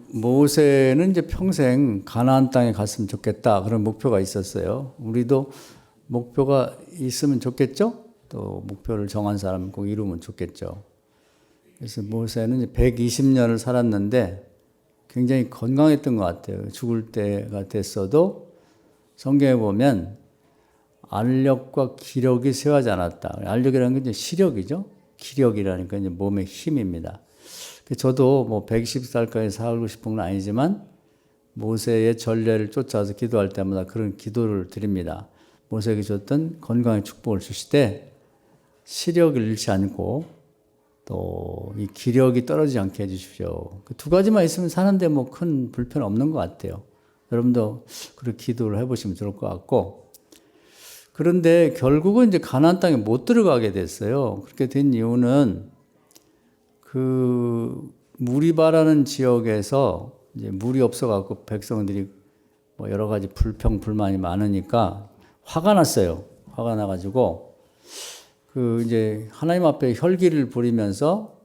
모세는 이제 평생 가나안 땅에 갔으면 좋겠다 그런 목표가 있었어요. 우리도 목표가 있으면 좋겠죠? 또 목표를 정한 사람은 꼭 이루면 좋겠죠. 그래서 모세는 이제 120년을 살았는데 굉장히 건강했던 것 같아요. 죽을 때가 됐어도 성경에 보면 알력과 기력이 쇠하지 않았다. 알력이라는 게 이제 시력이죠. 기력이라니까 이제 몸의 힘입니다. 저도 뭐 120살까지 살고 싶은 건 아니지만 모세의 전례를 쫓아서 기도할 때마다 그런 기도를 드립니다. 모세에게 줬던 건강의 축복을 주실 때 시력을 잃지 않고 또 이 기력이 떨어지지 않게 해주십시오. 그 두 가지만 있으면 사는데 뭐 큰 불편 없는 것 같아요. 여러분도 그렇게 기도를 해보시면 좋을 것 같고, 그런데 결국은 이제 가나안 땅에 못 들어가게 됐어요. 그렇게 된 이유는 무리바라는 지역에서 이제 물이 없어갖고 백성들이 뭐 여러 가지 불평불만이 많으니까 화가 났어요. 화가 나가지고 이제 하나님 앞에 혈기를 부리면서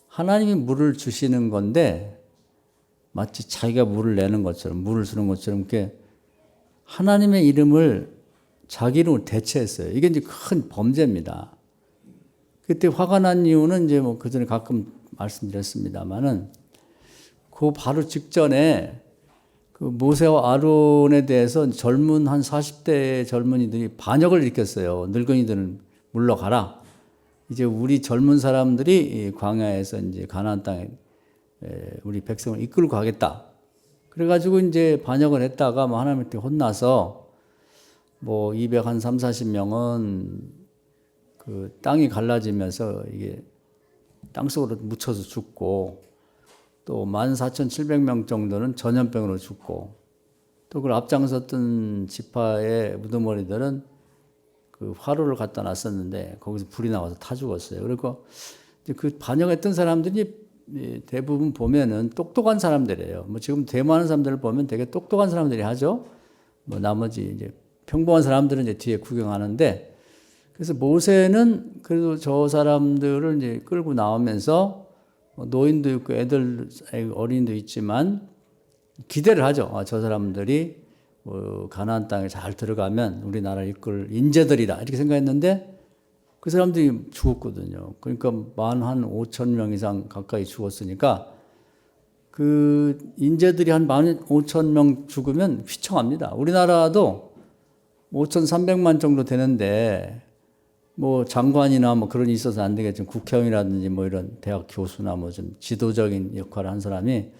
하나님이 물을 주시는 건데 마치 자기가 물을 내는 것처럼, 물을 주는 것처럼 이렇게 하나님의 이름을 자기 이름으로 대체했어요. 이게 이제 큰 범죄입니다. 그때 화가 난 이유는 이제 뭐 그전에 가끔 말씀드렸습니다만은 그 바로 직전에 모세와 아론에 대해서 젊은 한 40대 젊은이들이 반역을 일으켰어요. 늙은이들은 물러가라. 이제 우리 젊은 사람들이 광야에서 이제 가나안 땅에 우리 백성을 이끌고 가겠다. 그래가지고 이제 반역을 했다가 뭐 하나님한테 혼나서 뭐 230-40명은 그 땅이 갈라지면서 이게 땅속으로 묻혀서 죽고 또 14,700명 정도는 전염병으로 죽고 또 그걸 앞장섰던 지파의 무덤머리들은 그 화로를 갖다 놨었는데 거기서 불이 나와서 타 죽었어요. 그리고 그 반역했던 사람들이 대부분 보면은 똑똑한 사람들이에요. 뭐 지금 대모하는 사람들을 보면 되게 똑똑한 사람들이 하죠. 뭐 나머지 이제 평범한 사람들은 이제 뒤에 구경하는데, 그래서 모세는 그래도 저 사람들을 이제 끌고 나오면서 노인도 있고 애들, 어린이도 있지만 기대를 하죠. 저 사람들이 가나안 땅에 잘 들어가면 우리나라를 이끌 인재들이다 이렇게 생각했는데 그 사람들이 죽었거든요. 그러니까 한 5,000명 이상 가까이 죽었으니까 그 인재들이 한 15,000명 죽으면 휘청합니다. 우리나라도 5,300만 정도 되는데 뭐 장관이나 뭐 그런 게 있어서 안 되겠지만 국회의원이라든지 뭐 이런 대학 교수나 뭐 좀 지도적인 역할을 한 사람이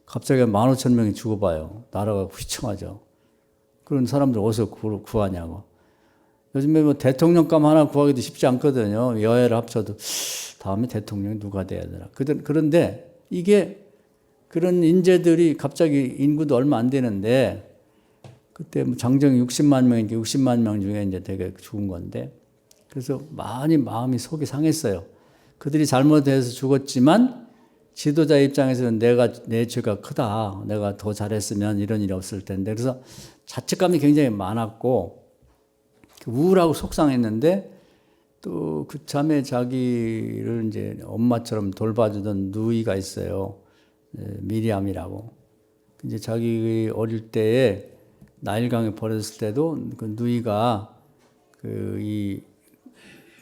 갑자기 15,000명이 죽어봐요. 나라가 휘청하죠. 그런 사람들 어디서 구하냐고. 요즘에 뭐 대통령감 하나 구하기도 쉽지 않거든요. 여야를 합쳐도 다음에 대통령이 누가 돼야 되나. 그런데 이게 그런 인재들이 갑자기 인구도 얼마 안 되는데 그때 뭐 장정이 60만 명인데 60만 명 중에 이제 되게 죽은 건데, 그래서 많이 마음이 속이 상했어요. 그들이 잘못해서 죽었지만 지도자 입장에서는 내 죄가 크다. 내가 더 잘했으면 이런 일이 없을 텐데. 그래서 자책감이 굉장히 많았고 우울하고 속상했는데 또 그참에 자기를 이제 엄마처럼 돌봐주던 누이가 있어요. 미리암이라고. 이제 자기 어릴 때에 나일강에 버렸을 때도 그 누이가 이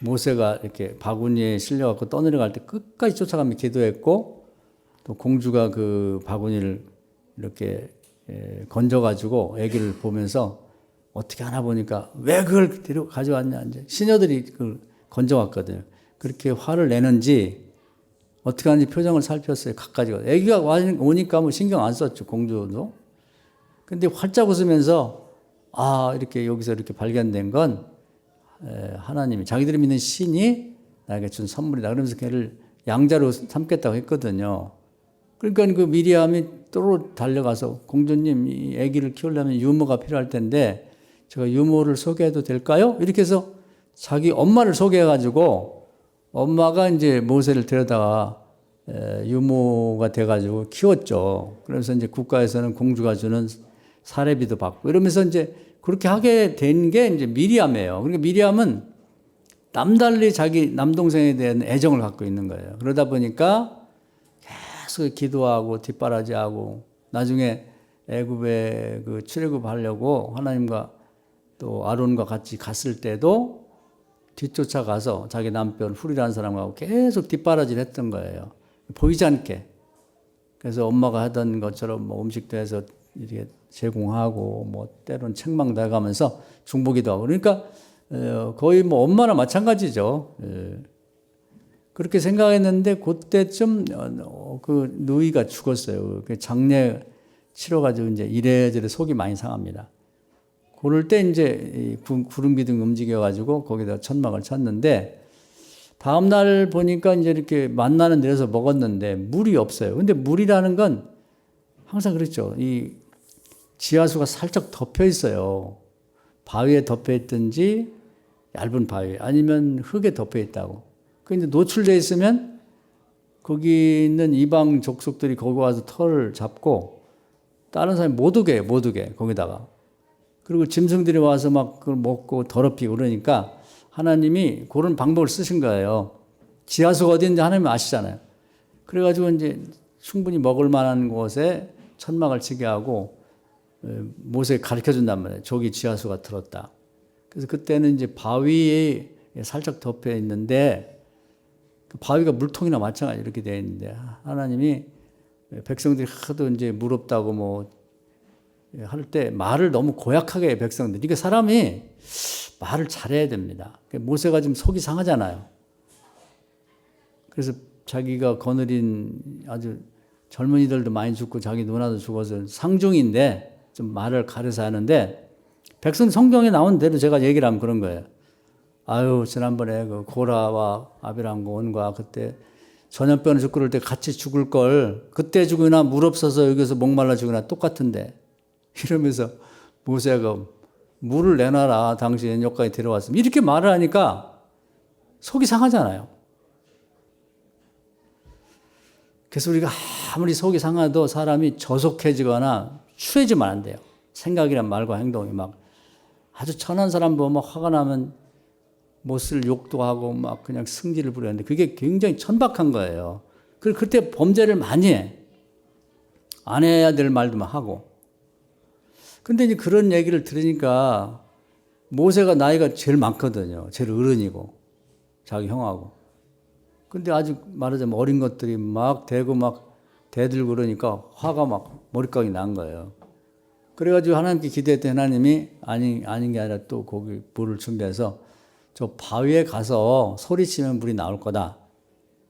모세가 이렇게 바구니에 실려갖고 떠내려갈 때 끝까지 쫓아가며 기도했고, 또 공주가 그 바구니를 이렇게 건져가지고 아기를 보면서 어떻게 하나 보니까 왜 그걸 가져왔냐, 이제 시녀들이 그걸 건져왔거든요. 그렇게 화를 내는지 어떻게 하는지 표정을 살폈어요. 갖가지고 아기가 오니까 뭐 신경 안 썼죠, 공주도. 근데 활짝 웃으면서 이렇게 여기서 이렇게 발견된 건 하나님이, 자기들이 믿는 신이 나에게 준 선물이다. 그러면서 걔를 양자로 삼겠다고 했거든요. 그러니까 그 미리암이 또 달려가서 공주님, 이 아기를 키우려면 유모가 필요할 텐데 제가 유모를 소개해도 될까요? 이렇게 해서 자기 엄마를 소개해가지고 엄마가 이제 모세를 데려다가 유모가 돼가지고 키웠죠. 그래서 이제 국가에서는 공주가 주는 사례비도 받고 이러면서 이제 그렇게 하게 된 게 이제 미리암이에요. 그러니까 미리암은 남달리 자기 남동생에 대한 애정을 갖고 있는 거예요. 그러다 보니까 계속 기도하고 뒷바라지하고 나중에 애굽에 그 출애굽하려고 하나님과 또 아론과 같이 갔을 때도 뒤쫓아가서 자기 남편 훌이라는 사람하고 계속 뒷바라지를 했던 거예요. 보이지 않게. 그래서 엄마가 하던 것처럼 뭐 음식도 해서 이렇게 제공하고 뭐 때로는 책망도 해가면서 중보기도 하고 그러니까 거의 뭐 엄마나 마찬가지죠. 그렇게 생각했는데 그때쯤 그 누이가 죽었어요. 장례 치러가지고 이제 이래저래 속이 많이 상합니다. 그럴 때 이제 구름 기둥 움직여가지고 거기다 천막을 쳤는데 다음날 보니까 이제 이렇게 만나는 데서 먹었는데 물이 없어요. 근데 물이라는 건 항상 그렇죠. 이 지하수가 살짝 덮여 있어요. 바위에 덮여 있든지 얇은 바위 아니면 흙에 덮여 있다고. 그 이제 노출되어 있으면 거기 있는 이방 족속들이 거기 와서 털을 잡고 다른 사람이 못 오게 거기다가. 그리고 짐승들이 와서 막 그걸 먹고 더럽히고 그러니까 하나님이 그런 방법을 쓰신 거예요. 지하수가 어디인지 하나님 아시잖아요. 그래가지고 이제 충분히 먹을 만한 곳에 천막을 치게 하고 모세에 가르쳐 준단 말이에요. 저기 지하수가 들었다. 그래서 그때는 이제 바위에 살짝 덮여 있는데 그 바위가 물통이나 마찬가지 이렇게 되어 있는데 하나님이 백성들이 하도 이제 물 없다고 뭐 할 때 말을 너무 고약하게 해요, 백성들이. 그러니까 사람이 말을 잘해야 됩니다. 모세가 지금 속이 상하잖아요. 그래서 자기가 거느린 아주 젊은이들도 많이 죽고 자기 누나도 죽어서 상중인데 좀 말을 가려서 하는데 백성 성경에 나온 대로 제가 얘기를 하면 그런 거예요. 아유, 지난번에 그 고라와 아비람과 온과 그때 전염병을 죽고 그럴 때 같이 죽을 걸 그때 죽으나 물 없어서 여기서 목말라 죽으나 똑같은데 이러면서 모세가 물을 내놔라. 당신 여기까지 데려왔으면 이렇게 말을 하니까 속이 상하잖아요. 그래서 우리가 아무리 속이 상해도 사람이 저속해지거나 추해지면 안 돼요. 생각이란 말과 행동이 막 아주 천한 사람 보면 화가 나면 못 쓸 욕도 하고 막 그냥 승질을 부리는데 그게 굉장히 천박한 거예요. 그리고 그때 범죄를 많이 해. 안 해야 될 말도 막 하고. 근데 이제 그런 얘기를 들으니까 모세가 나이가 제일 많거든요. 제일 어른이고 자기 형하고. 근데 아직 말하자면 어린 것들이 막 대고 막 대들고 그러니까 화가 막 머리카락이 난 거예요. 그래가지고 하나님께 기도했더니 하나님이 아닌 게 아니라 또 거기 물을 준비해서 저 바위에 가서 소리치면 물이 나올 거다.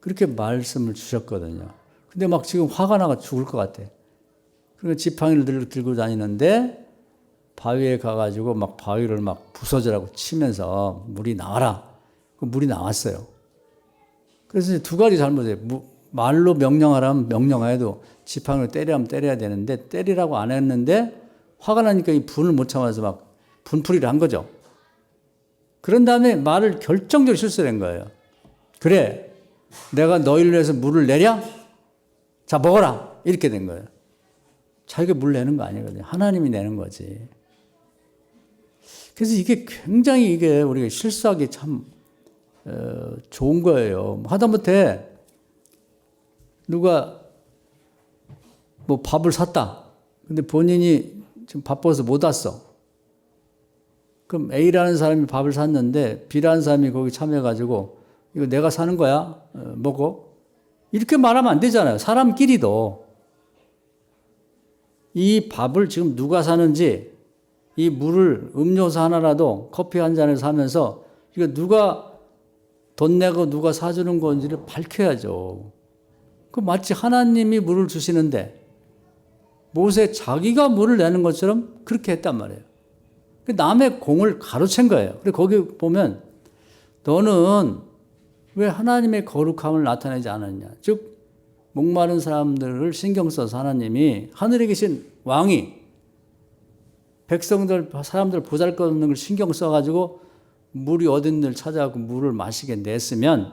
그렇게 말씀을 주셨거든요. 근데 막 지금 화가 나가 죽을 것 같아. 그러니까 지팡이를 들고 다니는데 바위에 가가지고 막 바위를 막 부서지라고 치면서 물이 나와라. 그 물이 나왔어요. 그래서 이제 두 가지 잘못이에요. 말로 명령하라면 명령해도 지팡이로 때리라면 때려야 되는데 때리라고 안 했는데 화가 나니까 이 분을 못 참아서 막 분풀이를 한 거죠. 그런 다음에 말을 결정적으로 실수한 거예요. 그래, 내가 너희를 위해서 물을 내랴? 자, 먹어라. 이렇게 된 거예요. 자기가 물 내는 거 아니거든요. 하나님이 내는 거지. 그래서 이게 굉장히 이게 우리가 실수하기 참 좋은 거예요. 하다못해 누가 뭐 밥을 샀다. 근데 본인이 지금 바빠서 못 왔어. 그럼 A라는 사람이 밥을 샀는데 B라는 사람이 거기 참여해가지고 이거 내가 사는 거야? 먹어? 이렇게 말하면 안 되잖아요. 사람끼리도. 이 밥을 지금 누가 사는지 이 물을 음료수 하나라도 커피 한 잔을 사면서 이거 누가 돈 내고 누가 사주는 건지를 밝혀야죠. 그 마치 하나님이 물을 주시는데 모세 자기가 물을 내는 것처럼 그렇게 했단 말이에요. 남의 공을 가로챈 거예요. 그리고 거기 보면 너는 왜 하나님의 거룩함을 나타내지 않았냐. 즉 목마른 사람들을 신경 써서 하나님이 하늘에 계신 왕이 백성들 사람들 보잘것없는 걸 신경 써가지고 물이 어딘지를 찾아가고 물을 마시게 냈으면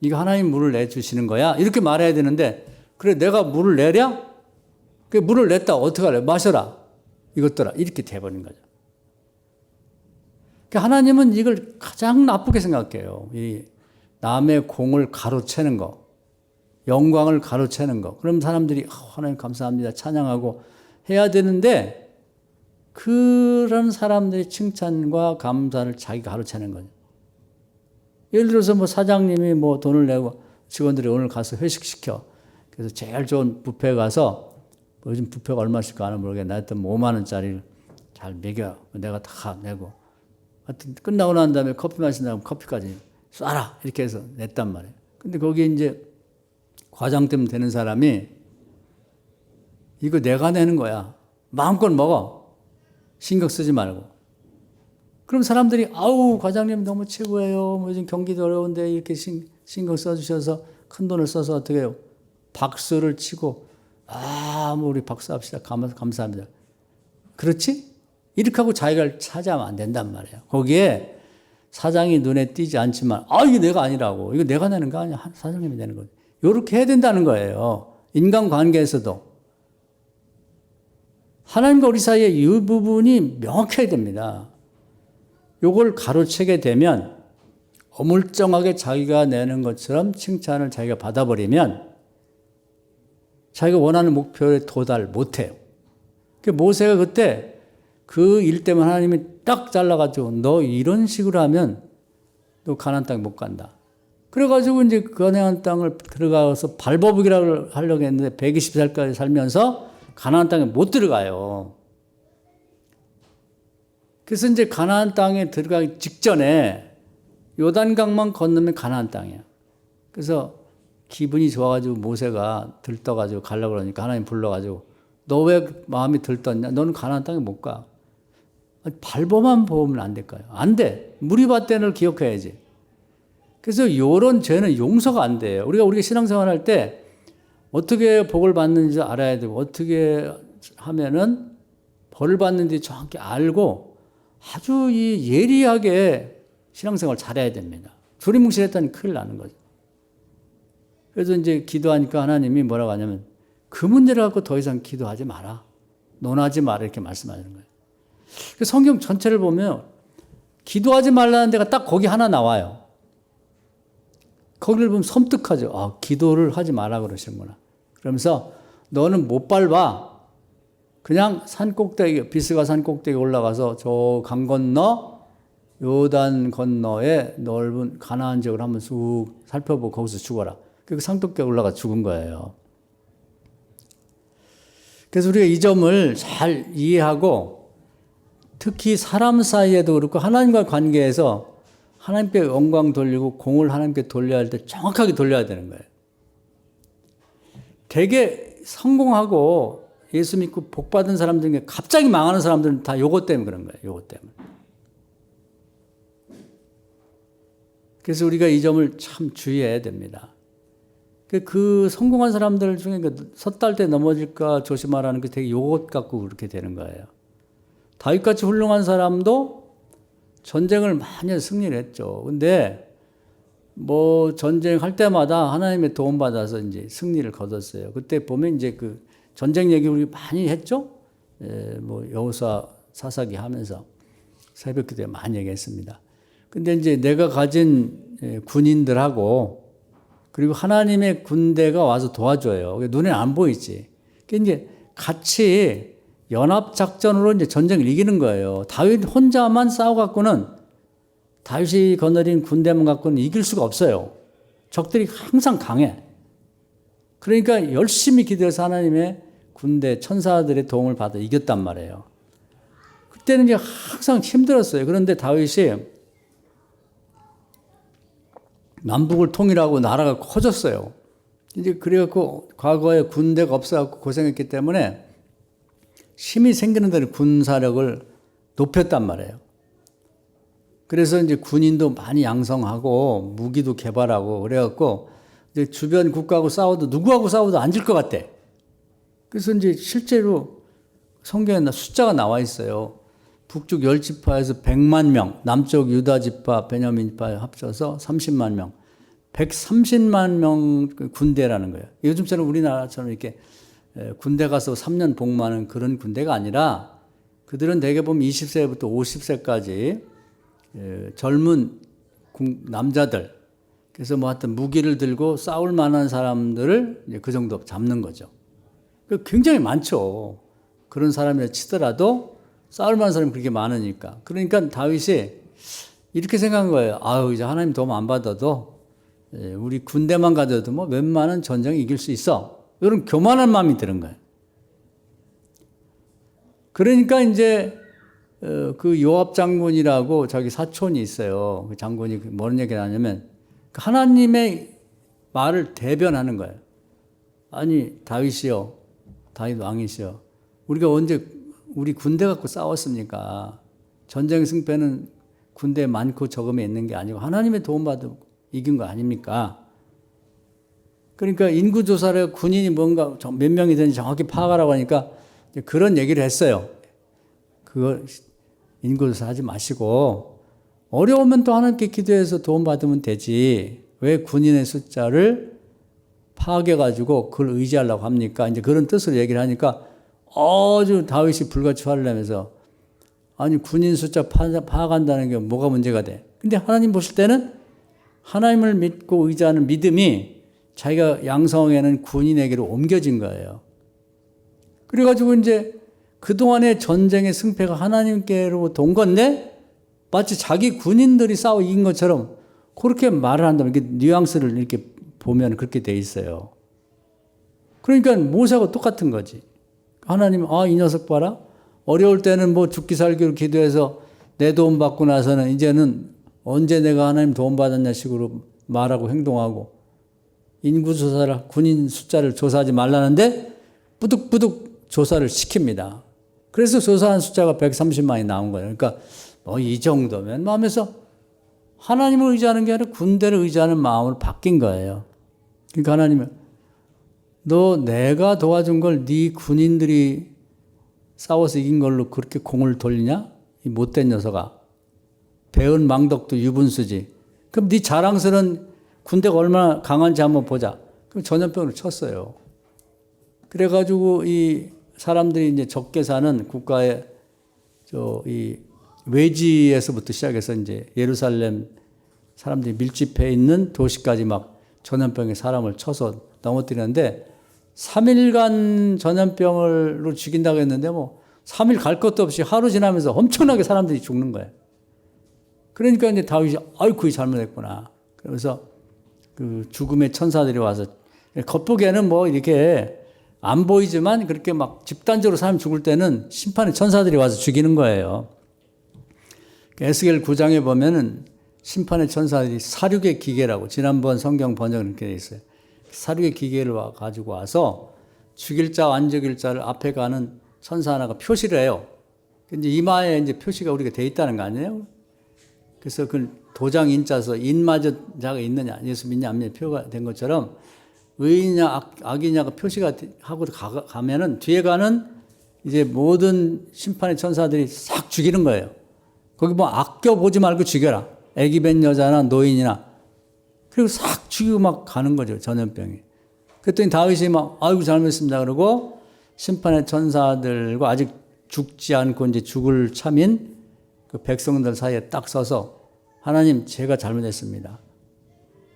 이거 하나님 물을 내주시는 거야. 이렇게 말해야 되는데 그래 내가 물을 내랴? 그 물을 냈다 어떻게 할래? 마셔라. 이것들아. 이렇게 돼버린 거죠. 하나님은 이걸 가장 나쁘게 생각해요. 이 남의 공을 가로채는 거. 영광을 가로채는 거. 그럼 사람들이 하나님 감사합니다 찬양하고 해야 되는데 그런 사람들의 칭찬과 감사를 자기가 가로채는 거죠. 예를 들어서 뭐 사장님이 뭐 돈을 내고 직원들이 오늘 가서 회식시켜. 그래서 제일 좋은 뷔페 가서 뭐 요즘 뷔페가 얼마씩까 하나 모르겠는데 하여튼 뭐 5만 원짜리를 잘 먹여. 내가 다 내고. 하여튼 끝나고 난 다음에 커피 마신다면 커피까지 쏴라. 이렇게 해서 냈단 말이에요. 근데 거기에 이제 과장 때문에 되는 사람이 이거 내가 내는 거야. 마음껏 먹어. 신경 쓰지 말고. 그럼 사람들이 아우 과장님 너무 최고예요. 뭐 요즘 경기도 어려운데 이렇게 신경 써주셔서 큰 돈을 써서 어떻게 해요. 박수를 치고 뭐 우리 박수합시다. 감사합니다. 그렇지? 이렇게 하고 자기가 차지하면 안 된단 말이에요. 거기에 사장이 눈에 띄지 않지만 이게 내가 아니라고. 이거 내가 내는 거 아니야. 사장님이 내는 거지. 이렇게 해야 된다는 거예요. 인간관계에서도. 하나님과 우리 사이에 이 부분이 명확해야 됩니다. 이걸 가로채게 되면 어물쩡하게 자기가 내는 것처럼 칭찬을 자기가 받아버리면 자기가 원하는 목표에 도달 못해요. 모세가 그때 그 일 때문에 하나님이 딱 잘라가지고 너 이런 식으로 하면 너 가나안 땅에 못 간다. 그래가지고 이제 가나안 땅을 들어가서 발버둥이라고 하려고 했는데 120살까지 살면서 가나안 땅에 못 들어가요. 그래서 이제 가나안 땅에 들어가기 직전에 요단강만 건너면 가나안 땅이야. 그래서 기분이 좋아가지고 모세가 들떠가지고 가려고 그러니까 하나님 불러가지고 너 왜 마음이 들떴냐? 너는 가나안 땅에 못 가. 발버만 보면 안 될까요? 안 돼. 무리바텐을 기억해야지. 그래서 이런 죄는 용서가 안 돼요. 우리가 신앙생활 할 때 어떻게 복을 받는지 알아야 되고 어떻게 하면은 벌을 받는지 정확히 알고 아주 예리하게 신앙생활 잘해야 됩니다. 두리뭉실했다니 큰일 나는 거죠. 그래서 이제 기도하니까 하나님이 뭐라고 하냐면 그 문제를 갖고 더 이상 기도하지 마라. 논하지 마라. 이렇게 말씀하시는 거예요. 성경 전체를 보면 기도하지 말라는 데가 딱 거기 하나 나와요. 거기를 보면 섬뜩하죠. 기도를 하지 마라 그러시는구나. 그러면서 너는 못 밟아. 그냥 산 꼭대기, 비스가 산 꼭대기 올라가서 저 강 건너 요단 건너에 넓은 가나안 지역을 한번 쑥 살펴보고 거기서 죽어라. 그 산꼭대기 올라가 죽은 거예요. 그래서 우리가 이 점을 잘 이해하고 특히 사람 사이에도 그렇고 하나님과 관계에서 하나님께 영광 돌리고 공을 하나님께 돌려야 할 때 정확하게 돌려야 되는 거예요. 되게 성공하고 예수 믿고 복 받은 사람들 중에 갑자기 망하는 사람들은 다 요것 때문에 그런 거예요. 요것 때문에. 그래서 우리가 이 점을 참 주의해야 됩니다. 그 성공한 사람들 중에 섰달 때 넘어질까 조심하라는 게 되게 요것 갖고 그렇게 되는 거예요. 다윗같이 훌륭한 사람도 전쟁을 많이 승리를 했죠. 근데 뭐 전쟁할 때마다 하나님의 도움 받아서 이제 승리를 거뒀어요. 그때 보면 이제 그 전쟁 얘기 우리 많이 했죠. 뭐 여호수아 사사기 하면서 새벽 기도에 많이 얘기했습니다. 근데 이제 내가 가진 군인들하고 그리고 하나님의 군대가 와서 도와줘요. 눈에 안 보이지. 그러니까 이제 같이 연합작전으로 이제 전쟁을 이기는 거예요. 다윗 혼자만 싸워갖고는 다윗이 거느린 군대만 갖고는 이길 수가 없어요. 적들이 항상 강해. 그러니까 열심히 기도해서 하나님의 군대, 천사들의 도움을 받아 이겼단 말이에요. 그때는 이제 항상 힘들었어요. 그런데 다윗이 남북을 통일하고 나라가 커졌어요. 이제 그래갖고 과거에 군대가 없어갖고 고생했기 때문에 힘이 생기는 대로 군사력을 높였단 말이에요. 그래서 이제 군인도 많이 양성하고 무기도 개발하고 그래갖고 이제 주변 국가하고 싸워도 누구하고 싸워도 안 질 것 같대. 그래서 이제 실제로 성경에 숫자가 나와 있어요. 북쪽 10지파에서 100만 명, 남쪽 유다 지파, 베냐민 지파 합쳐서 30만 명, 130만 명 군대라는 거예요. 요즘처럼 우리나라처럼 이렇게 군대 가서 3년 복무하는 그런 군대가 아니라 그들은 대개 보면 20세부터 50세까지 젊은 남자들, 그래서 뭐 하여튼 무기를 들고 싸울 만한 사람들을 이제 그 정도 잡는 거죠. 굉장히 많죠. 그런 사람이라 치더라도 싸울 만한 사람이 그렇게 많으니까. 그러니까 다윗이 이렇게 생각한 거예요. 아유, 이제 하나님 도움 안 받아도 우리 군대만 가져도 뭐 웬만한 전쟁 이길 수 있어. 이런 교만한 마음이 드는 거예요. 그러니까 이제 그 요압 장군이라고 자기 사촌이 있어요. 그 장군이 뭐는 얘기를 하냐면 하나님의 말을 대변하는 거예요. 아니 다윗이요, 다윗 왕이시여, 우리가 언제 우리 군대 갖고 싸웠습니까? 전쟁 승패는 군대 많고 적음에 있는 게 아니고 하나님의 도움받고 이긴 거 아닙니까? 그러니까 인구조사를 군인이 뭔가 몇 명이 되는지 정확히 파악하라고 하니까 그런 얘기를 했어요. 그거 인구조사 하지 마시고 어려우면 또 하나님께 기도해서 도움받으면 되지. 왜 군인의 숫자를 파악해가지고 그걸 의지하려고 합니까? 이제 그런 뜻으로 얘기를 하니까 아주 다윗이 불같이 화를 내면서 아니 군인 숫자 파악한다는 게 뭐가 문제가 돼? 근데 하나님 보실 때는 하나님을 믿고 의지하는 믿음이 자기가 양성에는 군인에게로 옮겨진 거예요. 그래가지고 이제 그동안의 전쟁의 승패가 하나님께로부터 온 건데 마치 자기 군인들이 싸워 이긴 것처럼 그렇게 말을 한다면 이렇게 뉘앙스를 이렇게 보면 그렇게 돼 있어요. 그러니까 모세하고 똑같은 거지. 하나님, 이 녀석 봐라. 어려울 때는 뭐 죽기 살기로 기도해서 내 도움 받고 나서는 이제는 언제 내가 하나님 도움 받았냐 식으로 말하고 행동하고 인구조사를, 군인 숫자를 조사하지 말라는데 뿌득뿌득 조사를 시킵니다. 그래서 조사한 숫자가 130만이 나온 거예요. 그러니까 이 정도면 하면서 하나님을 의지하는 게 아니라 군대를 의지하는 마음으로 바뀐 거예요. 그러니까 하나님은 너 내가 도와준 걸 네 군인들이 싸워서 이긴 걸로 그렇게 공을 돌리냐? 이 못된 녀석아. 배은 망덕도 유분수지. 그럼 네 자랑스러운 군대가 얼마나 강한지 한번 보자. 그럼 전염병을 쳤어요. 그래가지고 이 사람들이 이제 적게 사는 국가의 이 외지에서부터 시작해서 이제 예루살렘 사람들이 밀집해 있는 도시까지 막 전염병에 사람을 쳐서 넘어뜨리는데 3일간 전염병으로 죽인다고 했는데 뭐 3일 갈 것도 없이 하루 지나면서 엄청나게 사람들이 죽는 거예요. 그러니까 이제 다윗이 그게 잘못했구나. 그래서 그 죽음의 천사들이 와서 겉보기에는 뭐 이렇게 안 보이지만 그렇게 막 집단적으로 사람 죽을 때는 심판의 천사들이 와서 죽이는 거예요. 에스겔 9장에 보면은 심판의 천사들이 사륙의 기계라고 지난번 성경 번역은 이렇게 돼 있어요. 사륙의 기계를 가지고 와서 죽일 자, 안 죽일 자를 앞에 가는 천사 하나가 표시를 해요. 이제 이마에 이제 표시가 우리가 돼 있다는 거 아니에요? 그래서 그 도장 인자서 인마저 자가 있느냐, 예수 믿냐 안 믿냐 표가 된 것처럼 의인이냐 악이냐가 표시가 하고 가면은 뒤에 가는 이제 모든 심판의 천사들이 싹 죽이는 거예요. 거기 뭐 아껴보지 말고 죽여라. 애기 뵌 여자나 노인이나. 그리고 싹 죽이고 막 가는 거죠, 전염병이. 그랬더니 다윗이 막, 아이고, 잘못했습니다. 그러고 심판의 천사들과 아직 죽지 않고 이제 죽을 참인 그 백성들 사이에 딱 서서 하나님, 제가 잘못했습니다.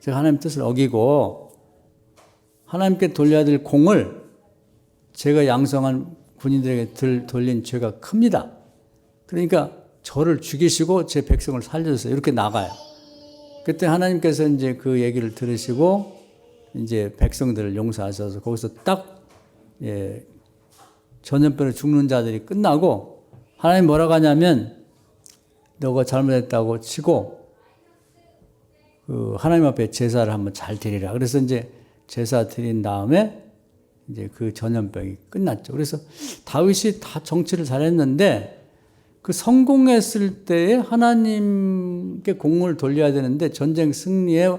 제가 하나님 뜻을 어기고 하나님께 돌려야 될 공을 제가 양성한 군인들에게 돌린 죄가 큽니다. 그러니까 저를 죽이시고 제 백성을 살려주세요. 이렇게 나가요. 그때 하나님께서 이제 그 얘기를 들으시고 이제 백성들을 용서하셔서 거기서 딱 전염병에 죽는 자들이 끝나고 하나님 뭐라고 하냐면 너가 잘못했다고 치고 그 하나님 앞에 제사를 한번 잘 드리라. 그래서 이제 제사 드린 다음에 이제 그 전염병이 끝났죠. 그래서 다윗이 다 정치를 잘했는데 그 성공했을 때에 하나님께 공을 돌려야 되는데 전쟁 승리의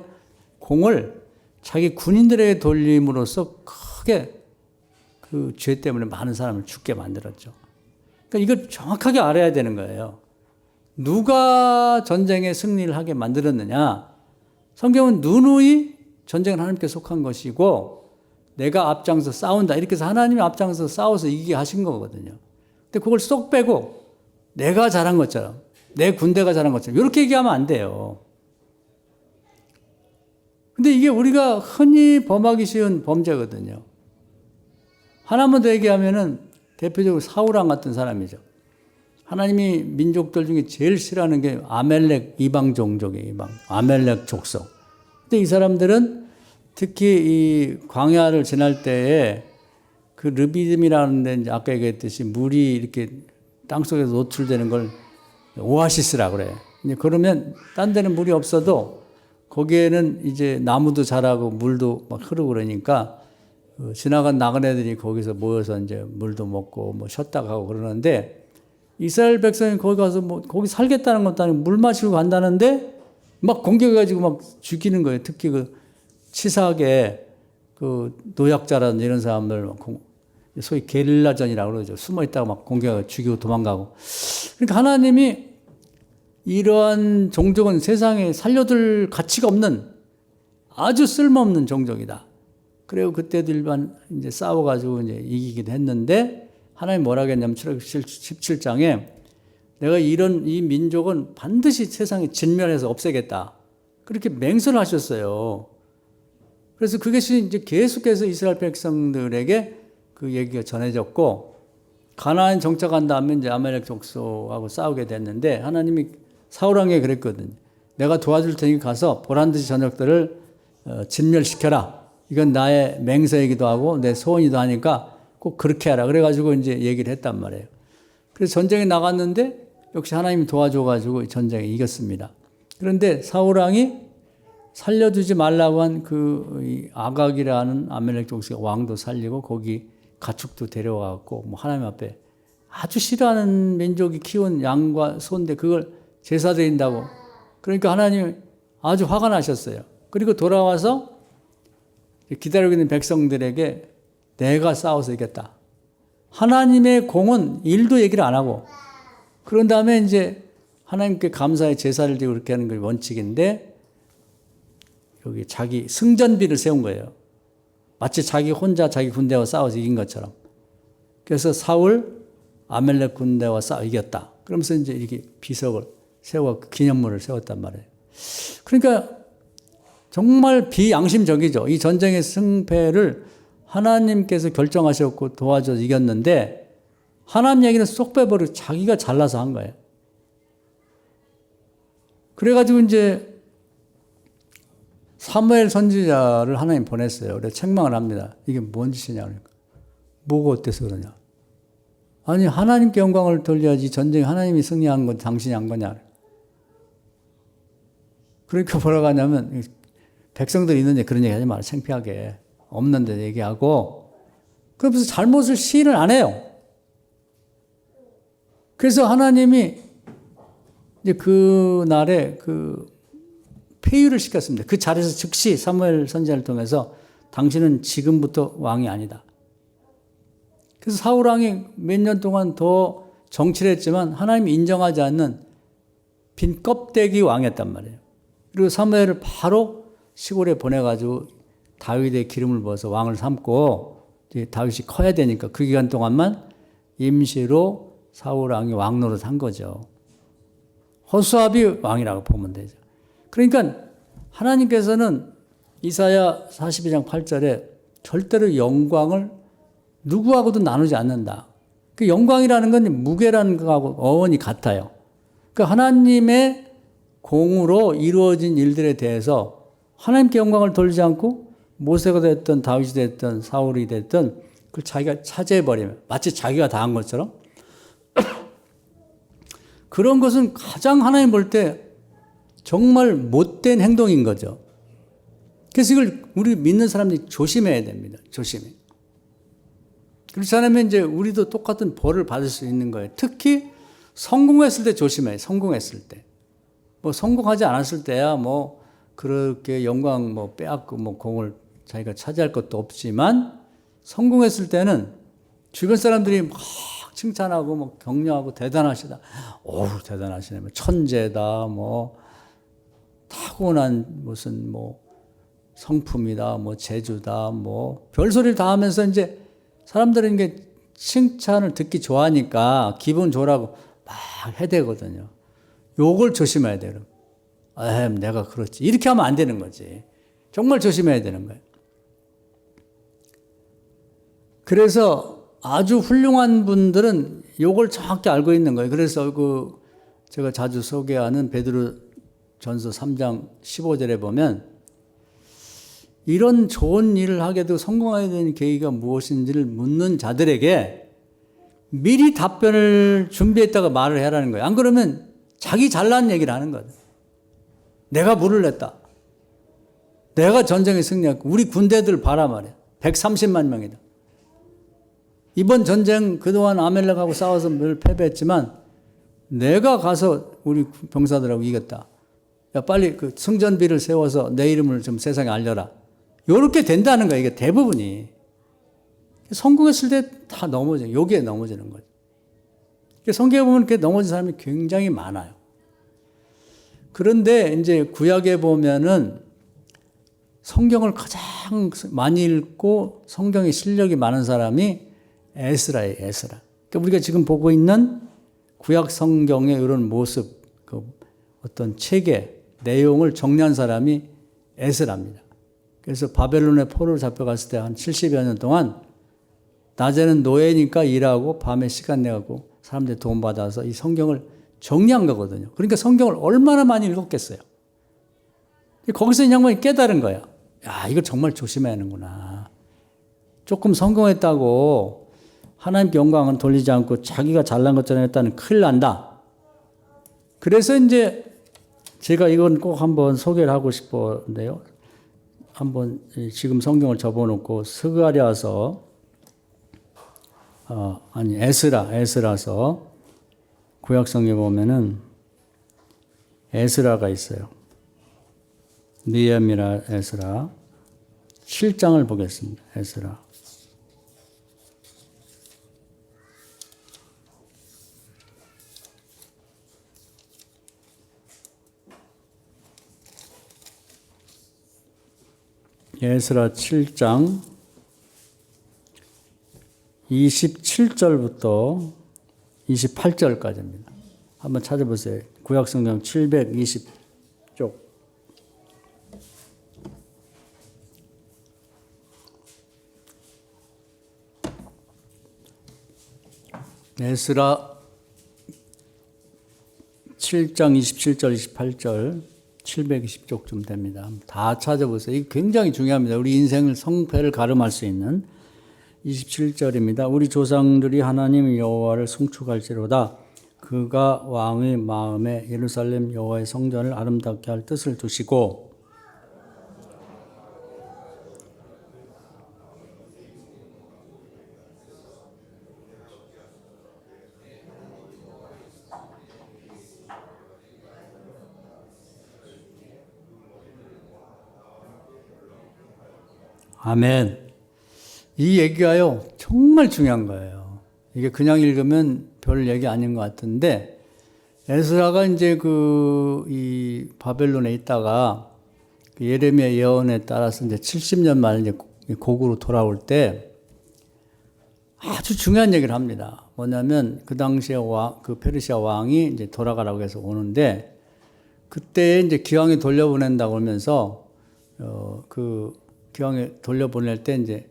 공을 자기 군인들에게 돌림으로써 크게 그 죄 때문에 많은 사람을 죽게 만들었죠. 그러니까 이걸 정확하게 알아야 되는 거예요. 누가 전쟁의 승리를 하게 만들었느냐? 성경은 누누이 전쟁은 하나님께 속한 것이고 내가 앞장서 싸운다. 이렇게 해서 하나님이 앞장서 싸워서 이기게 하신 거거든요. 근데 그걸 쏙 빼고 내가 잘한 것처럼 내 군대가 잘한 것처럼 이렇게 얘기하면 안 돼요. 근데 이게 우리가 흔히 범하기 쉬운 범죄거든요. 하나만 더 얘기하면은 대표적으로 사울왕 같은 사람이죠. 하나님이 민족들 중에 제일 싫어하는 게 아멜렉 이방 종족이에요. 아멜렉 족속. 근데 이 사람들은 특히 이 광야를 지날 때에 그 르비딤이라는 데 이제 아까 얘기했듯이 물이 이렇게 땅속에서 노출되는 걸 오아시스라 그래요. 이제 그러면 딴 데는 물이 없어도 거기에는 이제 나무도 자라고 물도 막 흐르고 그러니까 지나간 나그네들이 거기서 모여서 이제 물도 먹고 뭐 쉬었다 가고 그러는데 이스라엘 백성이 거기 가서 뭐 거기 살겠다는 것도 아니고 물 마시고 간다는데 막 공격해가지고 막 죽이는 거예요. 특히 그 치사하게 그 노약자라든지 이런 사람들 소위 게릴라전이라고 그러죠. 숨어 있다가 막 공격하고 죽이고 도망가고. 그러니까 하나님이 이러한 종족은 세상에 살려둘 가치가 없는 아주 쓸모없는 종족이다. 그리고 그때도 일반 이제 싸워가지고 이제 이기기도 했는데 하나님 뭐라고 했냐면 출애굽 17장에 내가 이 민족은 반드시 세상에 진멸해서 없애겠다. 그렇게 맹세를 하셨어요. 그래서 그것이 이제 계속해서 이스라엘 백성들에게 그 얘기가 전해졌고 가나안 정착한 다음에 이제 아말렉 족속하고 싸우게 됐는데 하나님이 사울왕에게 그랬거든요. 내가 도와줄 테니 가서 보란듯이 저녁들을 진멸시켜라. 이건 나의 맹세이기도 하고 내 소원이기도 하니까 꼭 그렇게 하라. 그래가지고 이제 얘기를 했단 말이에요. 그래서 전쟁에 나갔는데 역시 하나님이 도와줘가지고 전쟁에 이겼습니다. 그런데 사울왕이 살려두지 말라고 한 그 아각이라는 아멜렉 족속 왕도 살리고 거기 가축도 데려와갖고 뭐 하나님 앞에 아주 싫어하는 민족이 키운 양과 소인데 그걸 제사 드린다고. 그러니까 하나님이 아주 화가 나셨어요. 그리고 돌아와서 기다리고 있는 백성들에게 내가 싸워서 이겼다. 하나님의 공은 일도 얘기를 안 하고 그런 다음에 이제 하나님께 감사의 제사를 드리고 그렇게 하는 게 원칙인데 여기 자기 승전비를 세운 거예요. 마치 자기 혼자 자기 군대와 싸워서 이긴 것처럼. 그래서 사울 아멜렉 군대와 싸워 이겼다. 그러면서 이제 이렇게 비석을 세워 기념물을 세웠단 말이에요. 그러니까 정말 비양심적이죠. 이 전쟁의 승패를 하나님께서 결정하셨고 도와줘서 이겼는데 하나님 얘기는 쏙 빼버리고 자기가 잘나서 한 거예요. 그래가지고 이제 사무엘 선지자를 하나님 보냈어요. 그래서 책망을 합니다. 이게 뭔 짓이냐 그러니까. 뭐가 어때서 그러냐. 아니 하나님께 영광을 돌려야지 전쟁에 하나님이 승리한 건 당신이 한 거냐. 그러니까 뭐라고 하냐면 백성들이 있는데 그런 얘기 하지 마라. 창피하게. 없는데 얘기하고 그러면서 잘못을 시인을 안 해요. 그래서 하나님이 이제 그 날에 그 폐위를 시켰습니다. 그 자리에서 즉시 사무엘 선지자를 통해서 당신은 지금부터 왕이 아니다. 그래서 사울 왕이 몇 년 동안 더 정치를 했지만 하나님이 인정하지 않는 빈 껍데기 왕이었단 말이에요. 그리고 사무엘을 바로 시골에 보내가지고 다윗의 기름을 부어서 왕을 삼고 이제 다윗이 커야 되니까 그 기간 동안만 임시로 사울 왕이 왕 노릇한 거죠. 호수아비 왕이라고 보면 되죠. 그러니까 하나님께서는 이사야 42장 8절에 절대로 영광을 누구하고도 나누지 않는다. 그 영광이라는 건 무게라는 거하고 어원이 같아요. 그 하나님의 공으로 이루어진 일들에 대해서 하나님께 영광을 돌리지 않고 모세가 됐든 다윗이 됐든 사울이 됐든 그걸 자기가 차지해버리면 마치 자기가 다 한 것처럼 그런 것은 가장 하나님 볼 때 정말 못된 행동인 거죠. 그래서 이걸 우리 믿는 사람들이 조심해야 됩니다. 조심해. 그렇지 않으면 이제 우리도 똑같은 벌을 받을 수 있는 거예요. 특히 성공했을 때 조심해요. 성공했을 때. 뭐 성공하지 않았을 때야 뭐 그렇게 영광 뭐 빼앗고 뭐 공을 자기가 차지할 것도 없지만 성공했을 때는 주변 사람들이 막 칭찬하고 뭐 격려하고 대단하시다. 어우 대단하시네. 뭐 천재다. 뭐 타고난 무슨 뭐 성품이다. 뭐 재주다. 뭐 별소리를 다 하면서 이제 사람들은 이게 칭찬을 듣기 좋아하니까 기분 좋으라고 막 해대거든요. 요걸 조심해야 돼요. 내가 그렇지. 이렇게 하면 안 되는 거지. 정말 조심해야 되는 거예요. 그래서 아주 훌륭한 분들은 요걸 정확히 알고 있는 거예요. 그래서 제가 자주 소개하는 베드로전서 3장 15절에 보면 이런 좋은 일을 하게도 성공해야 되는 계기가 무엇인지를 묻는 자들에게 미리 답변을 준비했다가 말을 해라는 거예요. 안 그러면 자기 잘난 얘기를 하는 거예요. 내가 물을 냈다. 내가 전쟁에 승리했고 우리 군대들 봐라 말이야. 130만 명이다. 이번 전쟁 그동안 아멜렉하고 싸워서 늘 패배했지만 내가 가서 우리 병사들하고 이겼다. 야 빨리 그 승전비를 세워서 내 이름을 좀 세상에 알려라. 이렇게 된다는 거야. 이게 대부분이. 성공했을 때 다 넘어져요. 여기에 넘어지는 거죠. 성경에 보면 이렇게 넘어진 사람이 굉장히 많아요. 그런데 이제 구약에 보면은 성경을 가장 많이 읽고 성경에 실력이 많은 사람이 에스라예요, 에스라. 그러니까 우리가 지금 보고 있는 구약 성경의 이런 모습, 어떤 체계, 내용을 정리한 사람이 에스라입니다. 그래서 바벨론에 포로로 잡혀갔을 때 한 70여 년 동안 낮에는 노예니까 일하고 밤에 시간 내고 사람들이 돈 받아서 이 성경을 정리한 거거든요. 그러니까 성경을 얼마나 많이 읽었겠어요. 거기서 이 양반이 깨달은 거야. 야, 이거 정말 조심해야 하는구나. 조금 성공했다고 하나님께 영광은 돌리지 않고 자기가 잘난 것처럼 했다는 큰일 난다. 그래서 이제 제가 이건 꼭 한번 소개를 하고 싶은데요. 한번 지금 성경을 접어놓고 스가랴서 에스라서 구약성경에 보면은 에스라가 있어요. 느헤미야 에스라 7장을 보겠습니다. 에스라. 에스라 7장 27절부터 28절까지입니다. 한번 찾아보세요. 구약성경 720쪽. 에스라 7장 27절, 28절, 720쪽쯤 됩니다. 다 찾아보세요. 이게 굉장히 중요합니다. 우리 인생을 성패를 가름할 수 있는 27절입니다. 우리 조상들이 하나님 여호와를 송축할지로다. 그가 왕의 마음에 예루살렘 여호와의 성전을 아름답게 할 뜻을 두시고 아멘. 이 얘기가요, 정말 중요한 거예요. 이게 그냥 읽으면 별 얘기 아닌 것 같은데, 에스라가 이제 이 바벨론에 있다가 예레미야 예언에 따라서 이제 70년 만에 이제 고국으로 돌아올 때 아주 중요한 얘기를 합니다. 뭐냐면 그 당시에 그 페르시아 왕이 이제 돌아가라고 해서 오는데, 그때 이제 기왕에 돌려보낸다고 하면서, 기왕에 돌려보낼 때 이제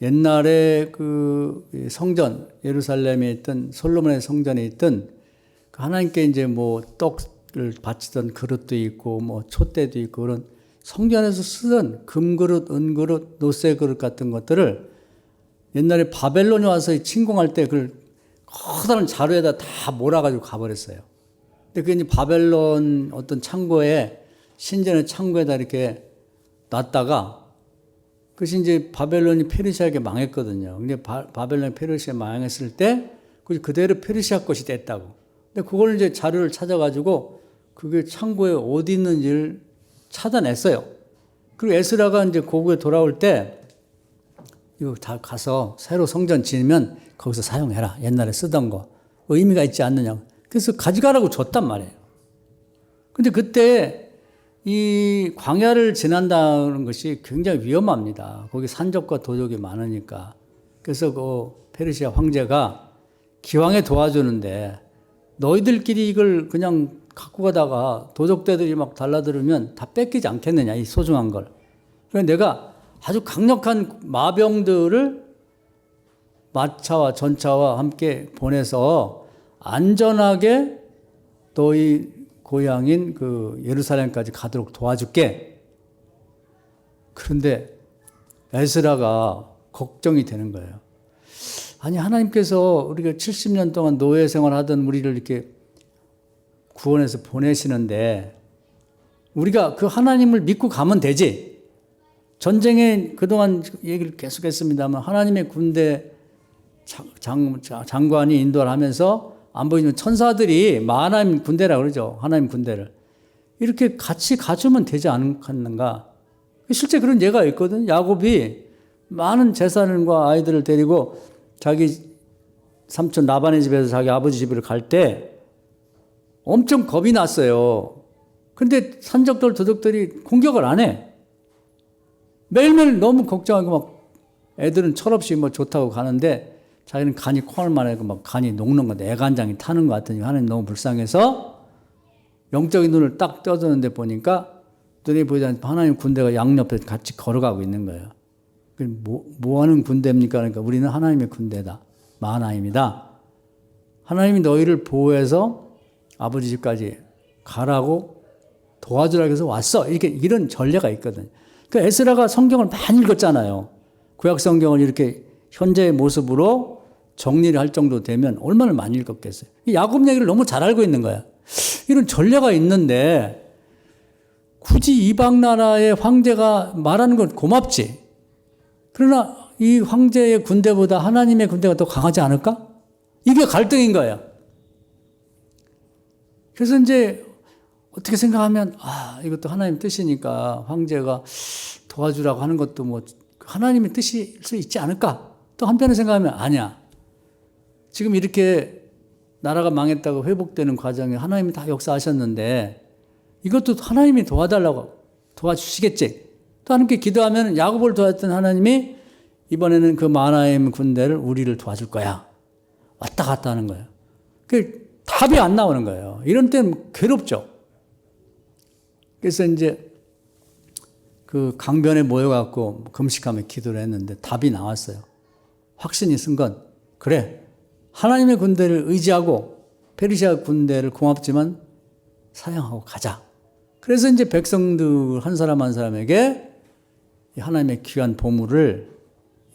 옛날에 그 성전, 예루살렘에 있던 솔로몬의 성전에 있던 하나님께 이제 뭐 떡을 바치던 그릇도 있고 뭐 촛대도 있고 그런 성전에서 쓰던 금그릇, 은그릇, 노쇠그릇 같은 것들을 옛날에 바벨론에 와서 침공할 때 그걸 커다란 자루에다 다 몰아가지고 가버렸어요. 근데 그게 이제 바벨론 어떤 창고에, 신전의 창고에다 이렇게 놨다가 그것이 이제 바벨론이 페르시아에게 망했거든요. 근데 바벨론이 페르시아 망했을 때 그대로 페르시아 것이 됐다고. 근데 그걸 이제 자료를 찾아가지고 그게 창고에 어디 있는지를 찾아냈어요. 그리고 에스라가 이제 고국에 돌아올 때 이거 다 가서 새로 성전 지으면 거기서 사용해라. 옛날에 쓰던 거. 의미가 있지 않느냐. 그래서 가져가라고 줬단 말이에요. 근데 그때 이 광야를 지난다는 것이 굉장히 위험합니다. 거기 산적과 도적이 많으니까. 그래서 그 페르시아 황제가 기왕에 도와주는데 너희들끼리 이걸 그냥 갖고 가다가 도적대들이 막 달라들으면 다 뺏기지 않겠느냐, 이 소중한 걸. 그래서 내가 아주 강력한 마병들을 마차와 전차와 함께 보내서 안전하게 너희 고향인 그 예루살렘까지 가도록 도와줄게. 그런데 에스라가 걱정이 되는 거예요. 아니, 하나님께서 우리가 70년 동안 노예 생활하던 우리를 이렇게 구원해서 보내시는데 우리가 그 하나님을 믿고 가면 되지. 전쟁에 그동안 얘기를 계속했습니다만 하나님의 군대 장관이 인도를 하면서 안 보이는 천사들이 하나님 군대라 그러죠. 하나님 군대를. 이렇게 같이 가주면 되지 않겠는가. 실제 그런 예가 있거든. 야곱이 많은 재산과 아이들을 데리고 자기 삼촌 라반의 집에서 자기 아버지 집으로 갈 때 엄청 겁이 났어요. 근데 산적들 도둑들이 공격을 안 해. 매일매일 너무 걱정하고 막 애들은 철없이 뭐 좋다고 가는데 자기는 간이 콩알만 하고 막 간이 녹는 건데 애간장이 타는 것 같으니 하나님 너무 불쌍해서 영적인 눈을 딱 떠드는데 보니까 눈이 보이지 않는 하나님 군대가 양옆에 같이 걸어가고 있는 거예요. 뭐 하는 군대입니까? 그러니까 우리는 하나님의 군대다. 마하나임이다. 하나님이 너희를 보호해서 아버지 집까지 가라고 도와주라고 해서 왔어. 이런 전례가 있거든요. 그러니까 에스라가 성경을 많이 읽었잖아요. 구약 성경을 이렇게 현재의 모습으로 정리를 할 정도 되면 얼마나 많이 읽었겠어요. 야곱 얘기를 너무 잘 알고 있는 거야. 이런 전례가 있는데 굳이 이방 나라의 황제가 말하는 건 고맙지. 그러나 이 황제의 군대보다 하나님의 군대가 더 강하지 않을까? 이게 갈등인 거야. 그래서 이제 어떻게 생각하면 이것도 하나님 뜻이니까 황제가 도와주라고 하는 것도 뭐 하나님의 뜻일 수 있지 않을까? 또 한편에 생각하면 아니야. 지금 이렇게 나라가 망했다고 회복되는 과정에 하나님이 다 역사하셨는데 이것도 하나님이 도와주시겠지. 또 하나님께 기도하면 야곱을 도왔던 하나님이 이번에는 그 마하나임 군대를 우리를 도와줄 거야. 왔다 갔다 하는 거예요. 그 답이 안 나오는 거예요. 이런 때는 괴롭죠. 그래서 이제 그 강변에 모여갖고 금식하며 기도를 했는데 답이 나왔어요. 확신이 쓴 건 그래. 하나님의 군대를 의지하고 페르시아 군대를 고맙지만 사양하고 가자. 그래서 이제 백성들 한 사람 한 사람에게 하나님의 귀한 보물을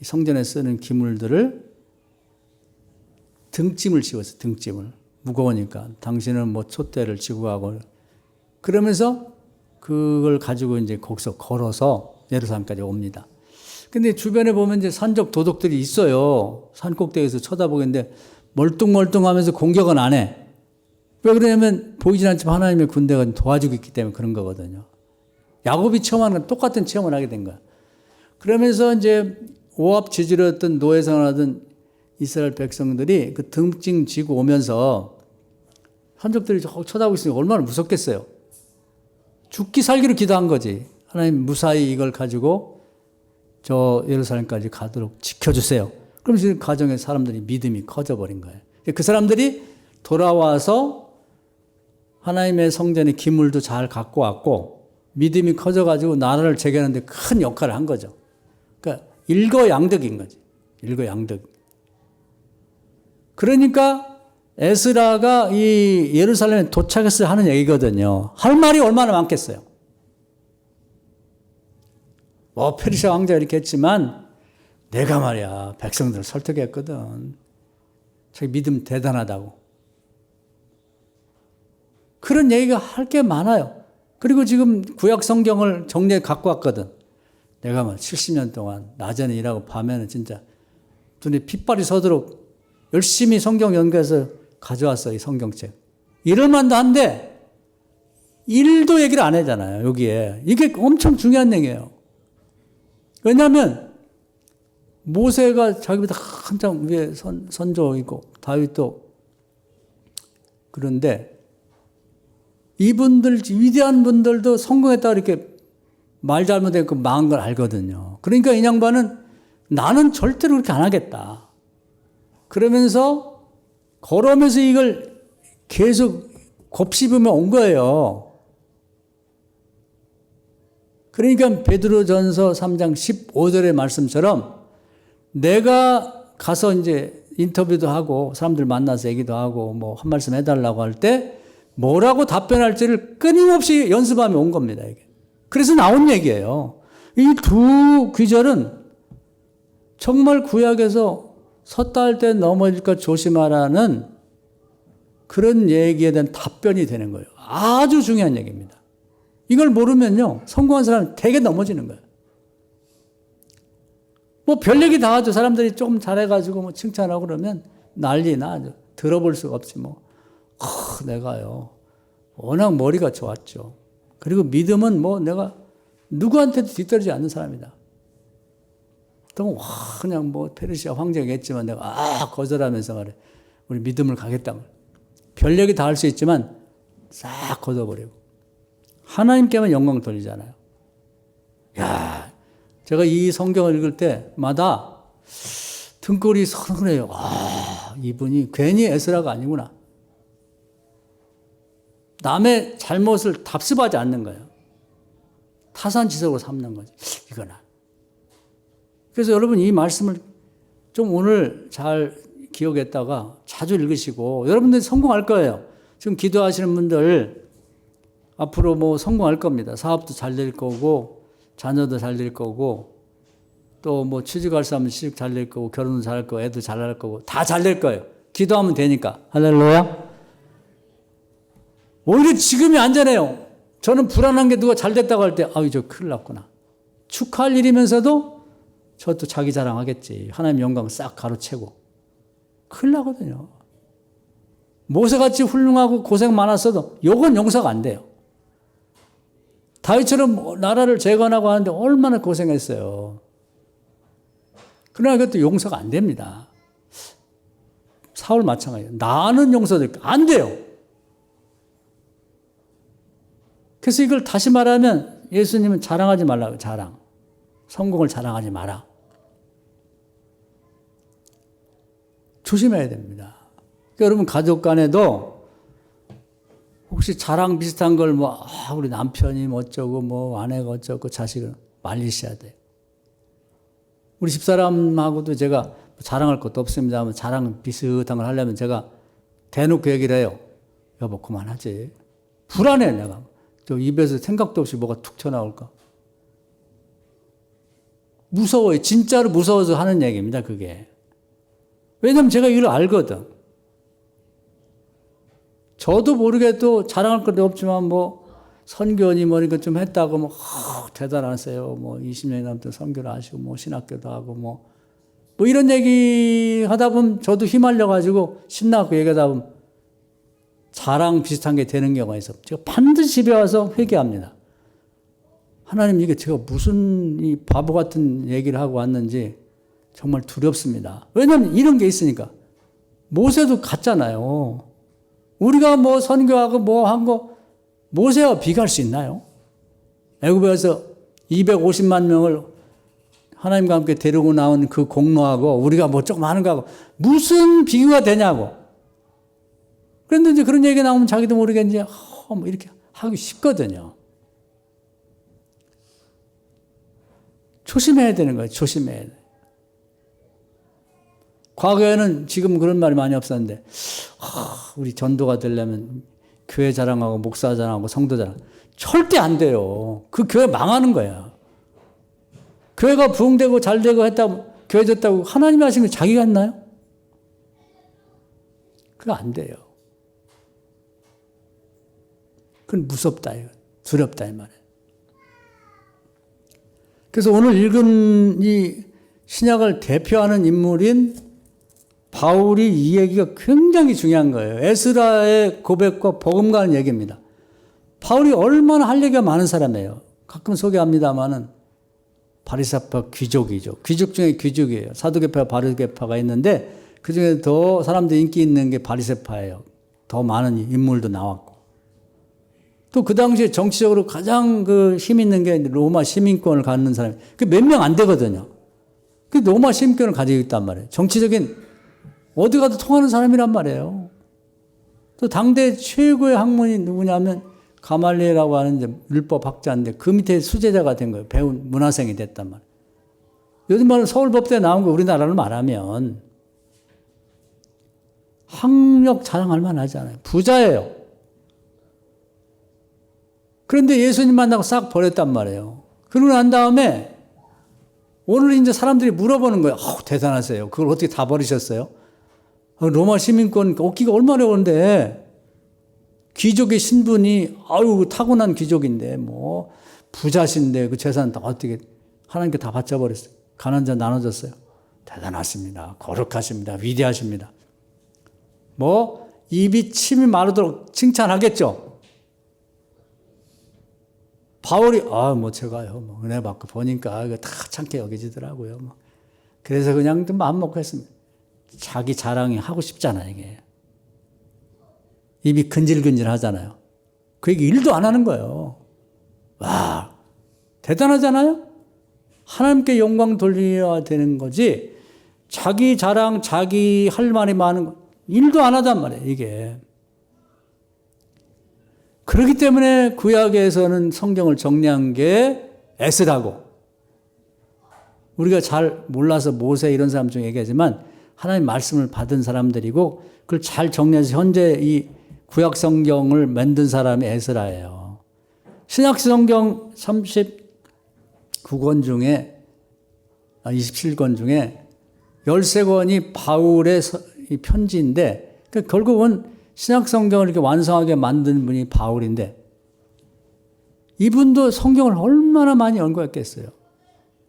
성전에 쓰는 기물들을 등짐을 씌웠어요. 등짐을. 무거우니까. 당신은 뭐 촛대를 지고 가고. 그러면서 그걸 가지고 이제 거기서 걸어서 예루살렘까지 옵니다. 근데 주변에 보면 이제 산적 도둑들이 있어요. 산 꼭대기에서 쳐다보겠는데 멀뚱멀뚱하면서 공격은 안 해. 왜 그러냐면 보이진 않지만 하나님의 군대가 도와주고 있기 때문에 그런 거거든요. 야곱이 체험하는 건 똑같은 체험을 하게 된 거야. 그러면서 이제 오합 지주였던 노예 생활하던 이스라엘 백성들이 그 등짐 지고 오면서 산적들이 쳐다보고 있으니까 얼마나 무섭겠어요. 죽기 살기로 기도한 거지. 하나님 무사히 이걸 가지고 저 예루살렘까지 가도록 지켜주세요. 그러면서 그 가정의 사람들이 믿음이 커져버린 거예요. 그 사람들이 돌아와서 하나님의 성전의 기물도 잘 갖고 왔고 믿음이 커져가지고 나라를 재개하는데 큰 역할을 한 거죠. 그러니까 일거양득인 거지. 일거양득. 그러니까 에스라가 이 예루살렘에 도착했을 하는 얘기거든요. 할 말이 얼마나 많겠어요. 뭐 페르시아 왕자가 이렇게 했지만 내가 말이야 백성들을 설득했거든. 자기 믿음 대단하다고. 그런 얘기가 할 게 많아요. 그리고 지금 구약 성경을 정리해 갖고 왔거든. 내가 뭐 70년 동안 낮에는 일하고 밤에는 진짜 눈에 핏발이 서도록 열심히 성경 연구해서 가져왔어, 이 성경책. 이럴 만도 한데 일도 얘기를 안 하잖아요, 여기에. 이게 엄청 중요한 얘기예요. 왜냐하면 모세가 자기보다 한참 위에 선조이고 다윗도 그런데 이분들 위대한 분들도 성공했다 이렇게 말 잘못했고 망한 걸 알거든요. 그러니까 이 양반은 나는 절대로 그렇게 안 하겠다. 그러면서 걸어오면서 이걸 계속 곱씹으며 온 거예요. 그러니까 베드로전서 3장 15절의 말씀처럼 내가 가서 이제 인터뷰도 하고 사람들 만나서 얘기도 하고 뭐 한 말씀 해달라고 할 때 뭐라고 답변할지를 끊임없이 연습하며 온 겁니다, 이게. 그래서 나온 얘기예요. 이 두 귀절은 정말 구약에서 섰다 할 때 넘어질까 조심하라는 그런 얘기에 대한 답변이 되는 거예요. 아주 중요한 얘기입니다. 이걸 모르면요, 성공한 사람은 되게 넘어지는 거예요. 뭐 별 얘기 다 하죠. 사람들이 조금 잘해가지고 뭐 칭찬하고 그러면 난리나. 아주 들어볼 수가 없지 뭐. 내가요, 워낙 머리가 좋았죠. 그리고 믿음은 뭐 내가 누구한테도 뒤떨어지지 않는 사람이다. 또 그냥 뭐 페르시아 황제가 했지만 내가 거절하면서 말해. 우리 믿음을 가겠다. 별 얘기 다 할 수 있지만 싹 걷어버리고 하나님께만 영광 돌리잖아요. 야, 제가 이 성경을 읽을 때마다 등골이 서늘해요. 이분이 괜히 에스라가 아니구나. 남의 잘못을 답습하지 않는 거예요. 타산지석으로 삼는 거지. 이거나. 그래서 여러분 이 말씀을 좀 오늘 잘 기억했다가 자주 읽으시고 여러분들이 성공할 거예요. 지금 기도하시는 분들 앞으로 뭐 성공할 겁니다. 사업도 잘 될 거고 자녀도 잘 될 거고 또 뭐 취직할 사람은 취직 잘 될 거고 결혼도 잘 할 거고 애도 잘 할 거고 다 잘 될 거예요. 기도하면 되니까. 할렐루야. 오히려 지금이 안전해요. 저는 불안한 게 누가 잘 됐다고 할 때 저 큰일 났구나. 축하할 일이면서도 저도 자기 자랑하겠지. 하나님 영광 싹 가로채고. 큰일 나거든요. 모세같이 훌륭하고 고생 많았어도 요건 용서가 안 돼요. 다윗처럼 나라를 재건하고 하는데 얼마나 고생했어요. 그러나 그것도 용서가 안 됩니다. 사울 마찬가지예요. 나는 용서될 안 돼요. 그래서 이걸 다시 말하면 예수님은 자랑하지 말라고. 자랑. 성공을 자랑하지 마라. 조심해야 됩니다. 그러니까 여러분 가족 간에도 혹시 자랑 비슷한 걸 우리 남편이 어쩌고 아내가 어쩌고 자식을 말리셔야 돼요. 우리 집사람하고도 제가 자랑할 것도 없습니다만 자랑 비슷한 걸 하려면 제가 대놓고 얘기를 해요. 여보 그만하지. 불안해 내가. 저 입에서 생각도 없이 뭐가 툭 튀어나올까. 무서워요. 진짜로 무서워서 하는 얘기입니다. 그게. 왜냐면 제가 이걸 알거든. 저도 모르게 또 자랑할 것도 없지만 선교니 뭐니까 좀 했다고 대단하세요. 20년이 넘게 선교를 하시고 신학교도 하고 이런 얘기 하다 보면 저도 휘말려가지고 신나고 얘기하다 보면 자랑 비슷한 게 되는 경우가 있어. 제가 반드시 집에 와서 회개합니다. 하나님 이게 제가 무슨 이 바보 같은 얘기를 하고 왔는지 정말 두렵습니다. 왜냐하면 이런 게 있으니까. 모세도 갔잖아요. 우리가 선교하고 한 거 모세와 비교할 수 있나요? 애굽에서 250만 명을 하나님과 함께 데리고 나온 그 공로하고 우리가 조금 하는 거하고 무슨 비교가 되냐고. 그런데 이제 그런 얘기 나오면 자기도 모르게 이제 이렇게 하기 쉽거든요. 조심해야 되는 거예요. 조심해야 돼. 과거에는 지금 그런 말이 많이 없었는데 우리 전도가 되려면 교회 자랑하고 목사 자랑하고 성도 자랑 절대 안 돼요. 그 교회 망하는 거야. 교회가 부흥되고 잘되고 했다고 교회 졌다고 하나님이 하신 게 자기가 했나요? 그거 안 돼요. 그건 무섭다. 두렵다 이 말이에요. 그래서 오늘 읽은 이 신약을 대표하는 인물인 바울이 이 얘기가 굉장히 중요한 거예요. 에스라의 고백과 복음과는 얘기입니다. 바울이 얼마나 할 얘기가 많은 사람이에요. 가끔 소개합니다마는 바리새파 귀족이죠. 귀족 중에 귀족이에요. 사두개파, 바리새파가 있는데 그 중에 더 사람들이 인기 있는 게 바리새파예요. 더 많은 인물도 나왔고. 또 그 당시에 정치적으로 가장 힘 있는 게 로마 시민권을 갖는 사람이 그 몇 명 안 되거든요. 그 로마 시민권을 가지고 있단 말이에요. 정치적인 어디 가도 통하는 사람이란 말이에요. 또 당대 최고의 학문이 누구냐면 가말리엘이라고 하는 이제 율법 학자인데 그 밑에 수제자가 된 거예요. 배운 문화생이 됐단 말이에요. 요즘 말은 서울법대에 나온 거 우리나라로 말하면 학력 자랑할 만하지 않아요. 부자예요. 그런데 예수님 만나고 싹 버렸단 말이에요. 그러고 난 다음에 오늘 이제 사람들이 물어보는 거예요. 대단하세요. 그걸 어떻게 다 버리셨어요? 로마 시민권 얻기가 얼마나 어려운데 귀족의 신분이 타고난 귀족인데 뭐 부자신데 그 재산 다 어떻게 하나님께 다 바쳐버렸어요. 가난한 자 나눠줬어요. 대단하십니다. 거룩하십니다. 위대하십니다. 뭐 입이 침이 마르도록 칭찬하겠죠. 바울이 제가요 은혜 받고 보니까 이거 다 참게 여겨지더라고요. 그래서 그냥 좀 마음 먹고 했습니다. 자기 자랑이 하고 싶잖아요, 이게. 입이 근질근질 하잖아요. 그 얘기 일도 안 하는 거예요. 와, 대단하잖아요? 하나님께 영광 돌려야 되는 거지, 자기 자랑, 자기 할 말이 많은 거, 일도 안 하단 말이에요, 이게. 그렇기 때문에 구약에서는 성경을 정리한 게 에스라고. 우리가 잘 몰라서 모세 이런 사람 중에 얘기하지만 하나님 말씀을 받은 사람들이고 그걸 잘 정리해서 현재 이 구약 성경을 만든 사람이 에스라예요. 신약 성경 39권 중에 27권 중에 13권이 바울의 편지인데 결국은 신약 성경을 이렇게 완성하게 만든 분이 바울인데 이분도 성경을 얼마나 많이 연구했겠어요.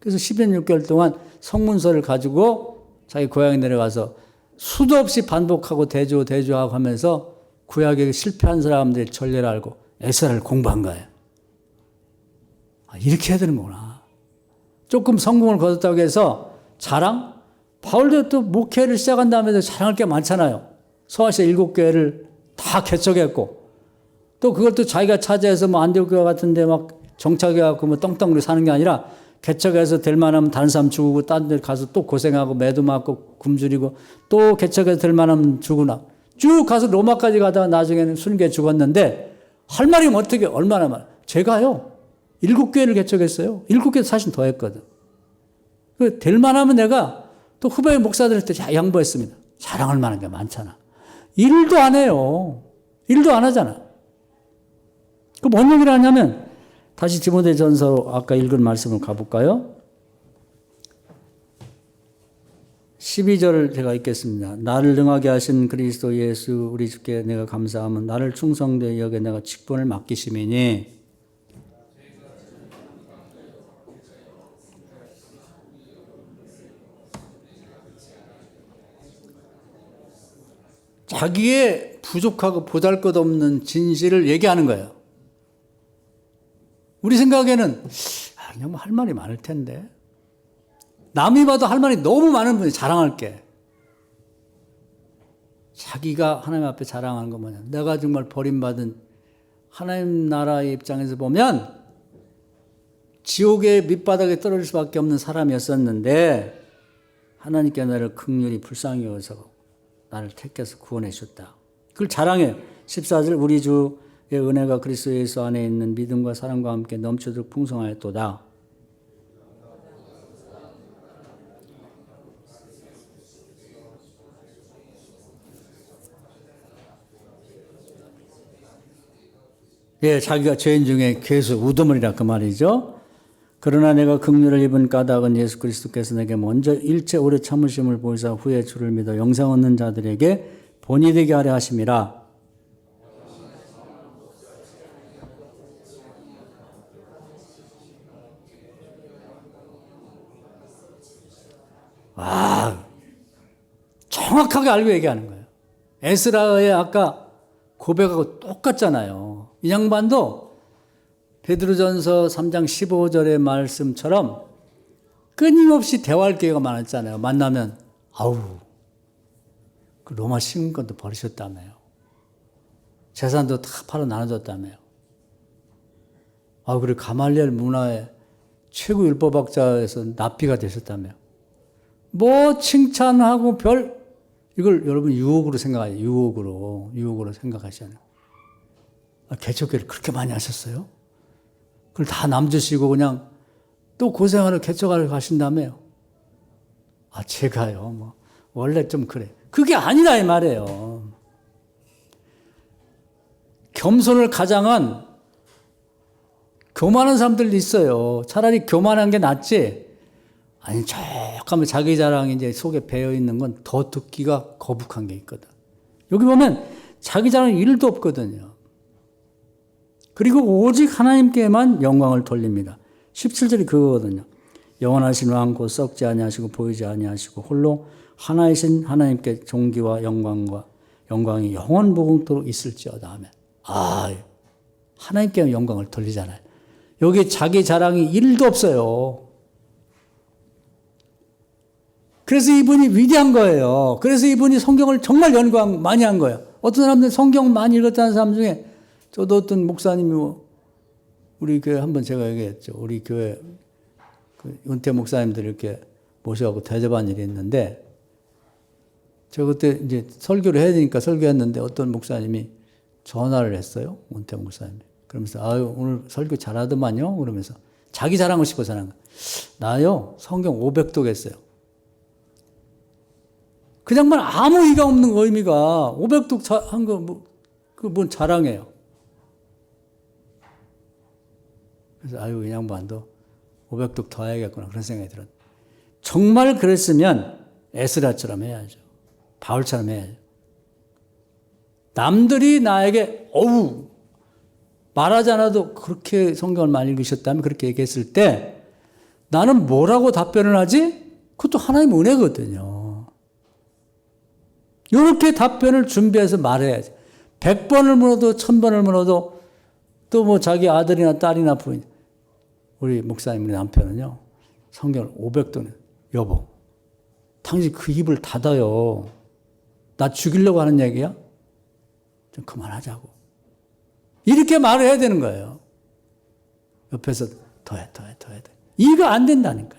그래서 10년 6개월 동안 성문서를 가지고 자기 고향에 내려가서 수도 없이 반복하고 대조하고 하면서 구약에 실패한 사람들의 전례를 알고 에스라를 공부한 거예요. 이렇게 해야 되는구나. 조금 성공을 거뒀다고 해서 자랑? 바울도 또 목회를 시작한 다음에도 자랑할 게 많잖아요. 소아시아 7교회를 다 개척했고 또 그걸 또 자기가 차지해서 안디옥 교회 같은 데 막 정착해갖고 떵떵거리 사는 게 아니라 개척해서 될 만하면 다른 사람 죽이고 딴 데 가서 또 고생하고 매도 맞고 굶주리고 또 개척해서 될 만하면 죽으나 쭉 가서 로마까지 가다가 나중에는 순교에 죽었는데 할 말이 어떻게 얼마나 많아. 제가요 7교회를 개척했어요. 7교회 사실 더 했거든. 될 만하면 내가 또 후배 목사들한테 양보했습니다. 자랑할 만한 게 많잖아. 일도 안 해요. 일도 안 하잖아. 그 뭔 얘기를 하냐면 다시 디모데전서 아까 읽은 말씀을 가볼까요? 12절을 제가 읽겠습니다. 나를 능하게 하신 그리스도 예수 우리 주께 내가 감사하면 나를 충성되이 여겨 내가 직분을 맡기심이니 자기의 부족하고 보잘것없는 진실을 얘기하는 거예요. 우리 생각에는 그냥 할 말이 많을 텐데 남이 봐도 할 말이 너무 많은 분이 자랑할 게 자기가 하나님 앞에 자랑하는 거 뭐냐. 내가 정말 버림받은 하나님 나라의 입장에서 보면 지옥의 밑바닥에 떨어질 수밖에 없는 사람이었었는데 하나님께 나를 긍휼히 불쌍히 여기서 나를 택해서 구원해 주셨다. 그걸 자랑해요. 14절 우리 주의 은혜가 그리스도 예수 안에 있는 믿음과 사랑과 함께 넘치도록 풍성하였도다. 예, 자기가 죄인 중에 괴수 우두머리라 그 말이죠. 그러나 내가 긍휼을 입은 까닭은 예수 그리스도께서 내게 먼저 일체 오래 참으심을 보이사 후에 주를 믿어 영생 얻는 자들에게 본이 되게 하려 하심이라. 정확하게 알고 얘기하는 거예요. 에스라의 아까 고백하고 똑같잖아요. 이 양반도 베드로전서 3장 15절의 말씀처럼 끊임없이 대화할 기회가 많았잖아요. 만나면 그 로마 시민권도 버리셨다며요. 재산도 다 팔아 나눠줬다며요. 그리고 가말리엘 문화의 최고 율법학자에서 납비가 되셨다며. 뭐 칭찬하고 이걸 여러분 유혹으로 생각하세요. 유혹으로 생각하시잖아요. 개척교회를 그렇게 많이 하셨어요? 그걸 다 남주시고 그냥 또 고생하러 개척하러 가신다며요. 제가요, 원래 좀 그래. 그게 아니라 이 말이에요. 겸손을 가장한 교만한 사람들도 있어요. 차라리 교만한 게 낫지. 아니, 척하면 자기 자랑이 이제 속에 배어 있는 건 더 듣기가 거북한 게 있거든. 여기 보면 자기 자랑 1도 없거든요. 그리고 오직 하나님께만 영광을 돌립니다. 17절이 그거거든요. 영원하신 왕 곧 썩지 아니하시고 보이지 아니하시고 홀로 하나이신 하나님께 존귀와 영광이 영원무궁토록 있을지어다 하면 하나님께 영광을 돌리잖아요. 여기 자기 자랑이 1도 없어요. 그래서 이분이 위대한 거예요. 그래서 이분이 성경을 정말 연구한 많이 한 거예요. 어떤 사람들은 성경 많이 읽었다는 사람 중에 저도 어떤 목사님이 우리 교회 한번 제가 얘기했죠. 우리 교회 은퇴 목사님들 이렇게 모셔가고 대접한 일이 있는데 저 그때 이제 설교를 해야 되니까 설교했는데 어떤 목사님이 전화를 했어요. 은퇴 목사님이. 그러면서 오늘 설교 잘하더만요. 그러면서 자기 자랑을 싣고 전화한 거예요. 나요 성경 500독 했어요. 그냥 아무 의미가 없는 의미가 500독 한 거 뭔 자랑해요. 그래서 이 양반도 500독 더 해야겠구나 그런 생각이 들었어요. 정말 그랬으면 에스라처럼 해야죠. 바울처럼 해야죠. 남들이 나에게 말하지 않아도 그렇게 성경을 많이 읽으셨다면 그렇게 얘기했을 때 나는 뭐라고 답변을 하지? 그것도 하나님의 은혜거든요. 이렇게 답변을 준비해서 말해야지. 100번을 물어도 1000번을 물어도 또 자기 아들이나 딸이나 부인 우리 목사님 우리 남편은요. 성경을 500도는 여보 당신 그 입을 닫아요. 나 죽이려고 하는 얘기야? 좀 그만하자고. 이렇게 말을 해야 되는 거예요. 옆에서 더해. 이거 안 된다니까.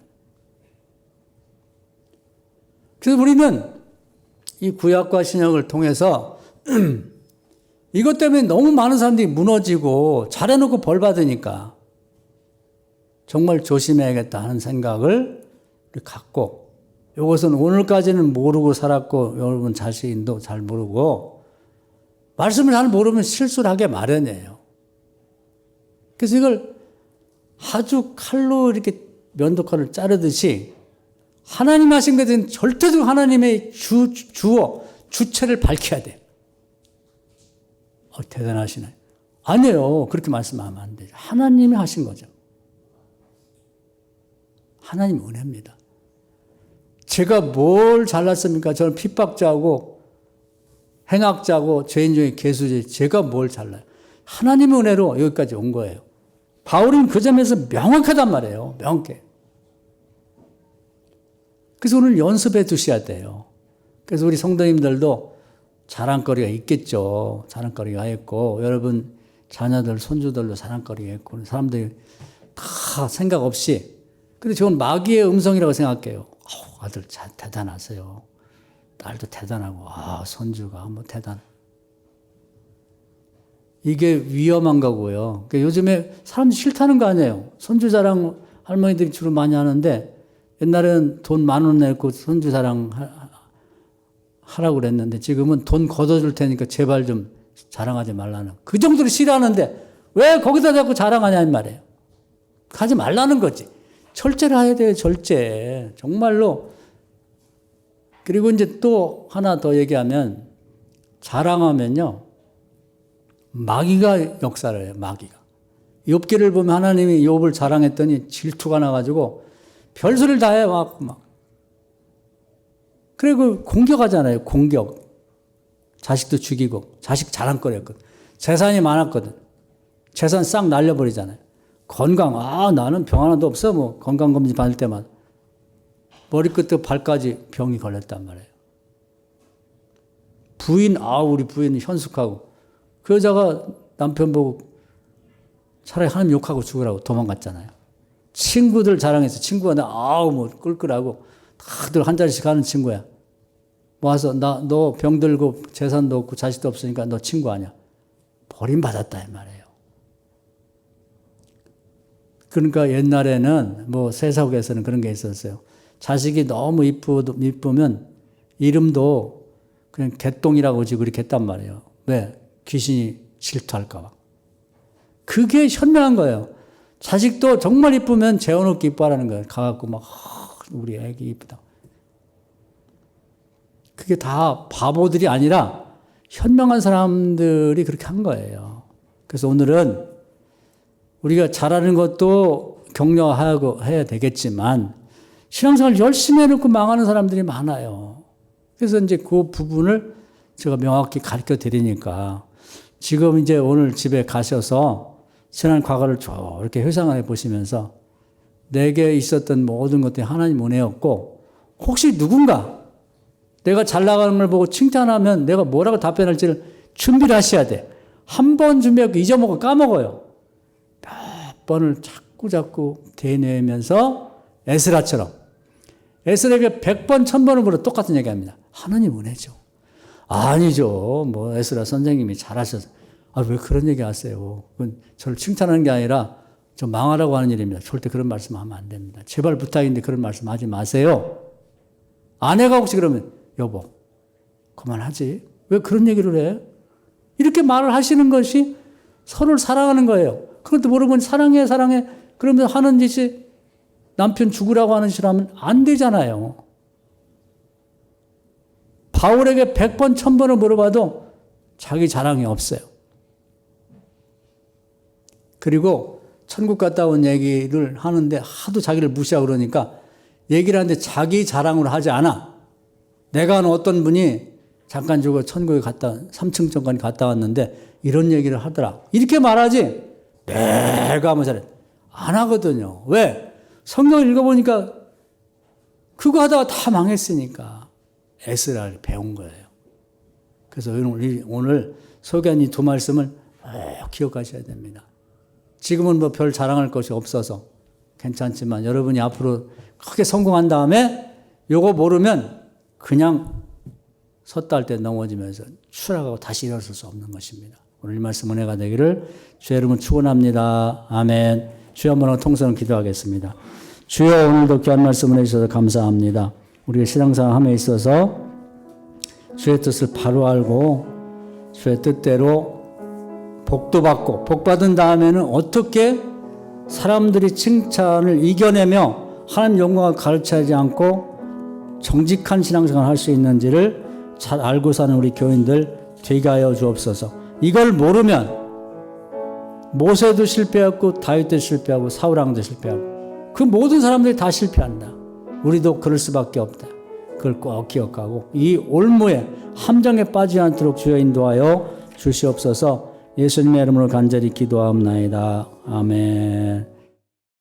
그래서 우리는 이 구약과 신약을 통해서 이것 때문에 너무 많은 사람들이 무너지고 잘해놓고 벌 받으니까 정말 조심해야겠다 하는 생각을 갖고 이것은 오늘까지는 모르고 살았고 여러분 자신도 잘 모르고 말씀을 잘 모르면 실수를 하게 마련이에요. 그래서 이걸 아주 칼로 이렇게 면도칼을 자르듯이 하나님 하신 것은 절대적으로 하나님의 주체를 밝혀야 돼요. 대단하시네. 아니에요. 그렇게 말씀하면 안 되죠. 하나님이 하신 거죠. 하나님 은혜입니다. 제가 뭘 잘났습니까? 저는 핍박자고 행악자고 죄인 중에 괴수지. 제가 뭘 잘나요? 하나님의 은혜로 여기까지 온 거예요. 바울은 그 점에서 명확하단 말이에요. 명확해. 그래서 오늘 연습해 두셔야 돼요. 그래서 우리 성도님들도 자랑거리가 있겠죠. 자랑거리가 있고 여러분 자녀들 손주들도 자랑거리가 있고 사람들이 다 생각 없이 근데 저건 마귀의 음성이라고 생각해요. 아들 대단하세요. 딸도 대단하고 손주가 대단. 이게 위험한 거고요. 그러니까 요즘에 사람들이 싫다는 거 아니에요. 손주 자랑 할머니들이 주로 많이 하는데 옛날에는 돈 10,000원 내고 손주 자랑 하라고 그랬는데 지금은 돈 걷어줄 테니까 제발 좀 자랑하지 말라는. 그 정도로 싫어하는데 왜 거기다 자꾸 자랑하냐 이 말이에요. 하지 말라는 거지. 절제를 해야 돼요. 절제. 정말로. 그리고 이제 또 하나 더 얘기하면 자랑하면요. 마귀가 역사를 해요. 마귀가. 욥기를 보면 하나님이 욥을 자랑했더니 질투가 나가지고 별소리를 다 해. 막. 그리고 공격하잖아요. 공격. 자식도 죽이고 자식 자랑거리였거든. 재산이 많았거든. 재산 싹 날려버리잖아요. 건강. 나는 병 하나도 없어. 건강검진 받을 때마다. 머리끝부터 발까지 병이 걸렸단 말이에요. 부인, 우리 부인은 현숙하고. 그 여자가 남편 보고 차라리 하나님 욕하고 죽으라고 도망갔잖아요. 친구들 자랑해서 친구가 끌끌하고 다들 한 자리씩 하는 친구야. 와서 너 병들고 재산도 없고 자식도 없으니까 너 친구 아니야. 버림받았다 이 말이에요. 그러니까 옛날에는 뭐 세속에서는 그런 게 있었어요. 자식이 너무 이쁘면 이름도 그냥 개똥이라고 지고 그렇게 했단 말이에요. 왜? 귀신이 질투할까 봐. 그게 현명한 거예요. 자식도 정말 이쁘면 재워놓기 이뻐하라는 거예요. 가갖고 막 우리 애기 이쁘다. 그게 다 바보들이 아니라 현명한 사람들이 그렇게 한 거예요. 그래서 오늘은 우리가 잘하는 것도 격려하고 해야 되겠지만 신앙생활 열심히 해놓고 망하는 사람들이 많아요. 그래서 이제 그 부분을 제가 명확히 가르쳐 드리니까 지금 이제 오늘 집에 가셔서 지난 과거를 쭉 이렇게 회상해 보시면서 내게 있었던 모든 것들이 하나님 은혜였고 혹시 누군가 내가 잘 나가는 걸 보고 칭찬하면 내가 뭐라고 답변할지를 준비를 하셔야 돼. 한 번 준비하고 잊어먹고 까먹어요. 몇 번을 자꾸 되뇌면서 에스라처럼. 에스라에게 100번, 1000번을 물어 똑같은 얘기합니다. 하나님 은혜죠. 아니죠. 뭐 에스라 선생님이 잘하셔서. 왜 그런 얘기 하세요? 그건 저를 칭찬하는 게 아니라 저 망하라고 하는 일입니다. 절대 그런 말씀하면 안 됩니다. 제발 부탁인데 그런 말씀하지 마세요. 아내가 혹시 그러면 여보 그만하지. 왜 그런 얘기를 해? 이렇게 말을 하시는 것이 서로를 사랑하는 거예요. 그런데 모르면 사랑해 그러면서 하는 짓이 남편 죽으라고 하는 짓을 하면 안 되잖아요. 바울에게 100번 1000번을 물어봐도 자기 자랑이 없어요. 그리고 천국 갔다 온 얘기를 하는데 하도 자기를 무시하고 그러니까 얘기를 하는데 자기 자랑으로 하지 않아. 내가 아는 어떤 분이 잠깐 주고 천국에 3층 정관 갔다 왔는데 이런 얘기를 하더라. 이렇게 말하지 내가 뭐 잘해. 안 하거든요. 왜? 성경을 읽어보니까 그거 하다가 다 망했으니까 에스라를 배운 거예요. 그래서 오늘 소개한 이 두 말씀을 기억하셔야 됩니다. 지금은 뭐 별 자랑할 것이 없어서 괜찮지만 여러분이 앞으로 크게 성공한 다음에 요거 모르면 그냥 섰다 할 때 넘어지면서 추락하고 다시 일어설 수 없는 것입니다. 오늘 이 말씀 은혜가 되기를 주의 이름으로 축원합니다. 아멘. 주여 한번 통성을 기도하겠습니다. 주여 오늘도 귀한 말씀 은혜 주셔서 감사합니다. 우리의 신앙생활 함에 있어서 주의 뜻을 바로 알고 주의 뜻대로 복도 받고 복 받은 다음에는 어떻게 사람들이 칭찬을 이겨내며 하나님 영광을 가르치지 않고 정직한 신앙생활을 할 수 있는지를 잘 알고 사는 우리 교인들 되게 하여 주옵소서. 이걸 모르면 모세도 실패했고 다윗도 실패하고 사울왕도 실패하고 그 모든 사람들이 다 실패한다. 우리도 그럴 수밖에 없다. 그걸 꼭 기억하고 이 올무에 함정에 빠지지 않도록 주여 인도하여 주시옵소서. 예수님의 이름으로 간절히 기도하옵나이다. 아멘.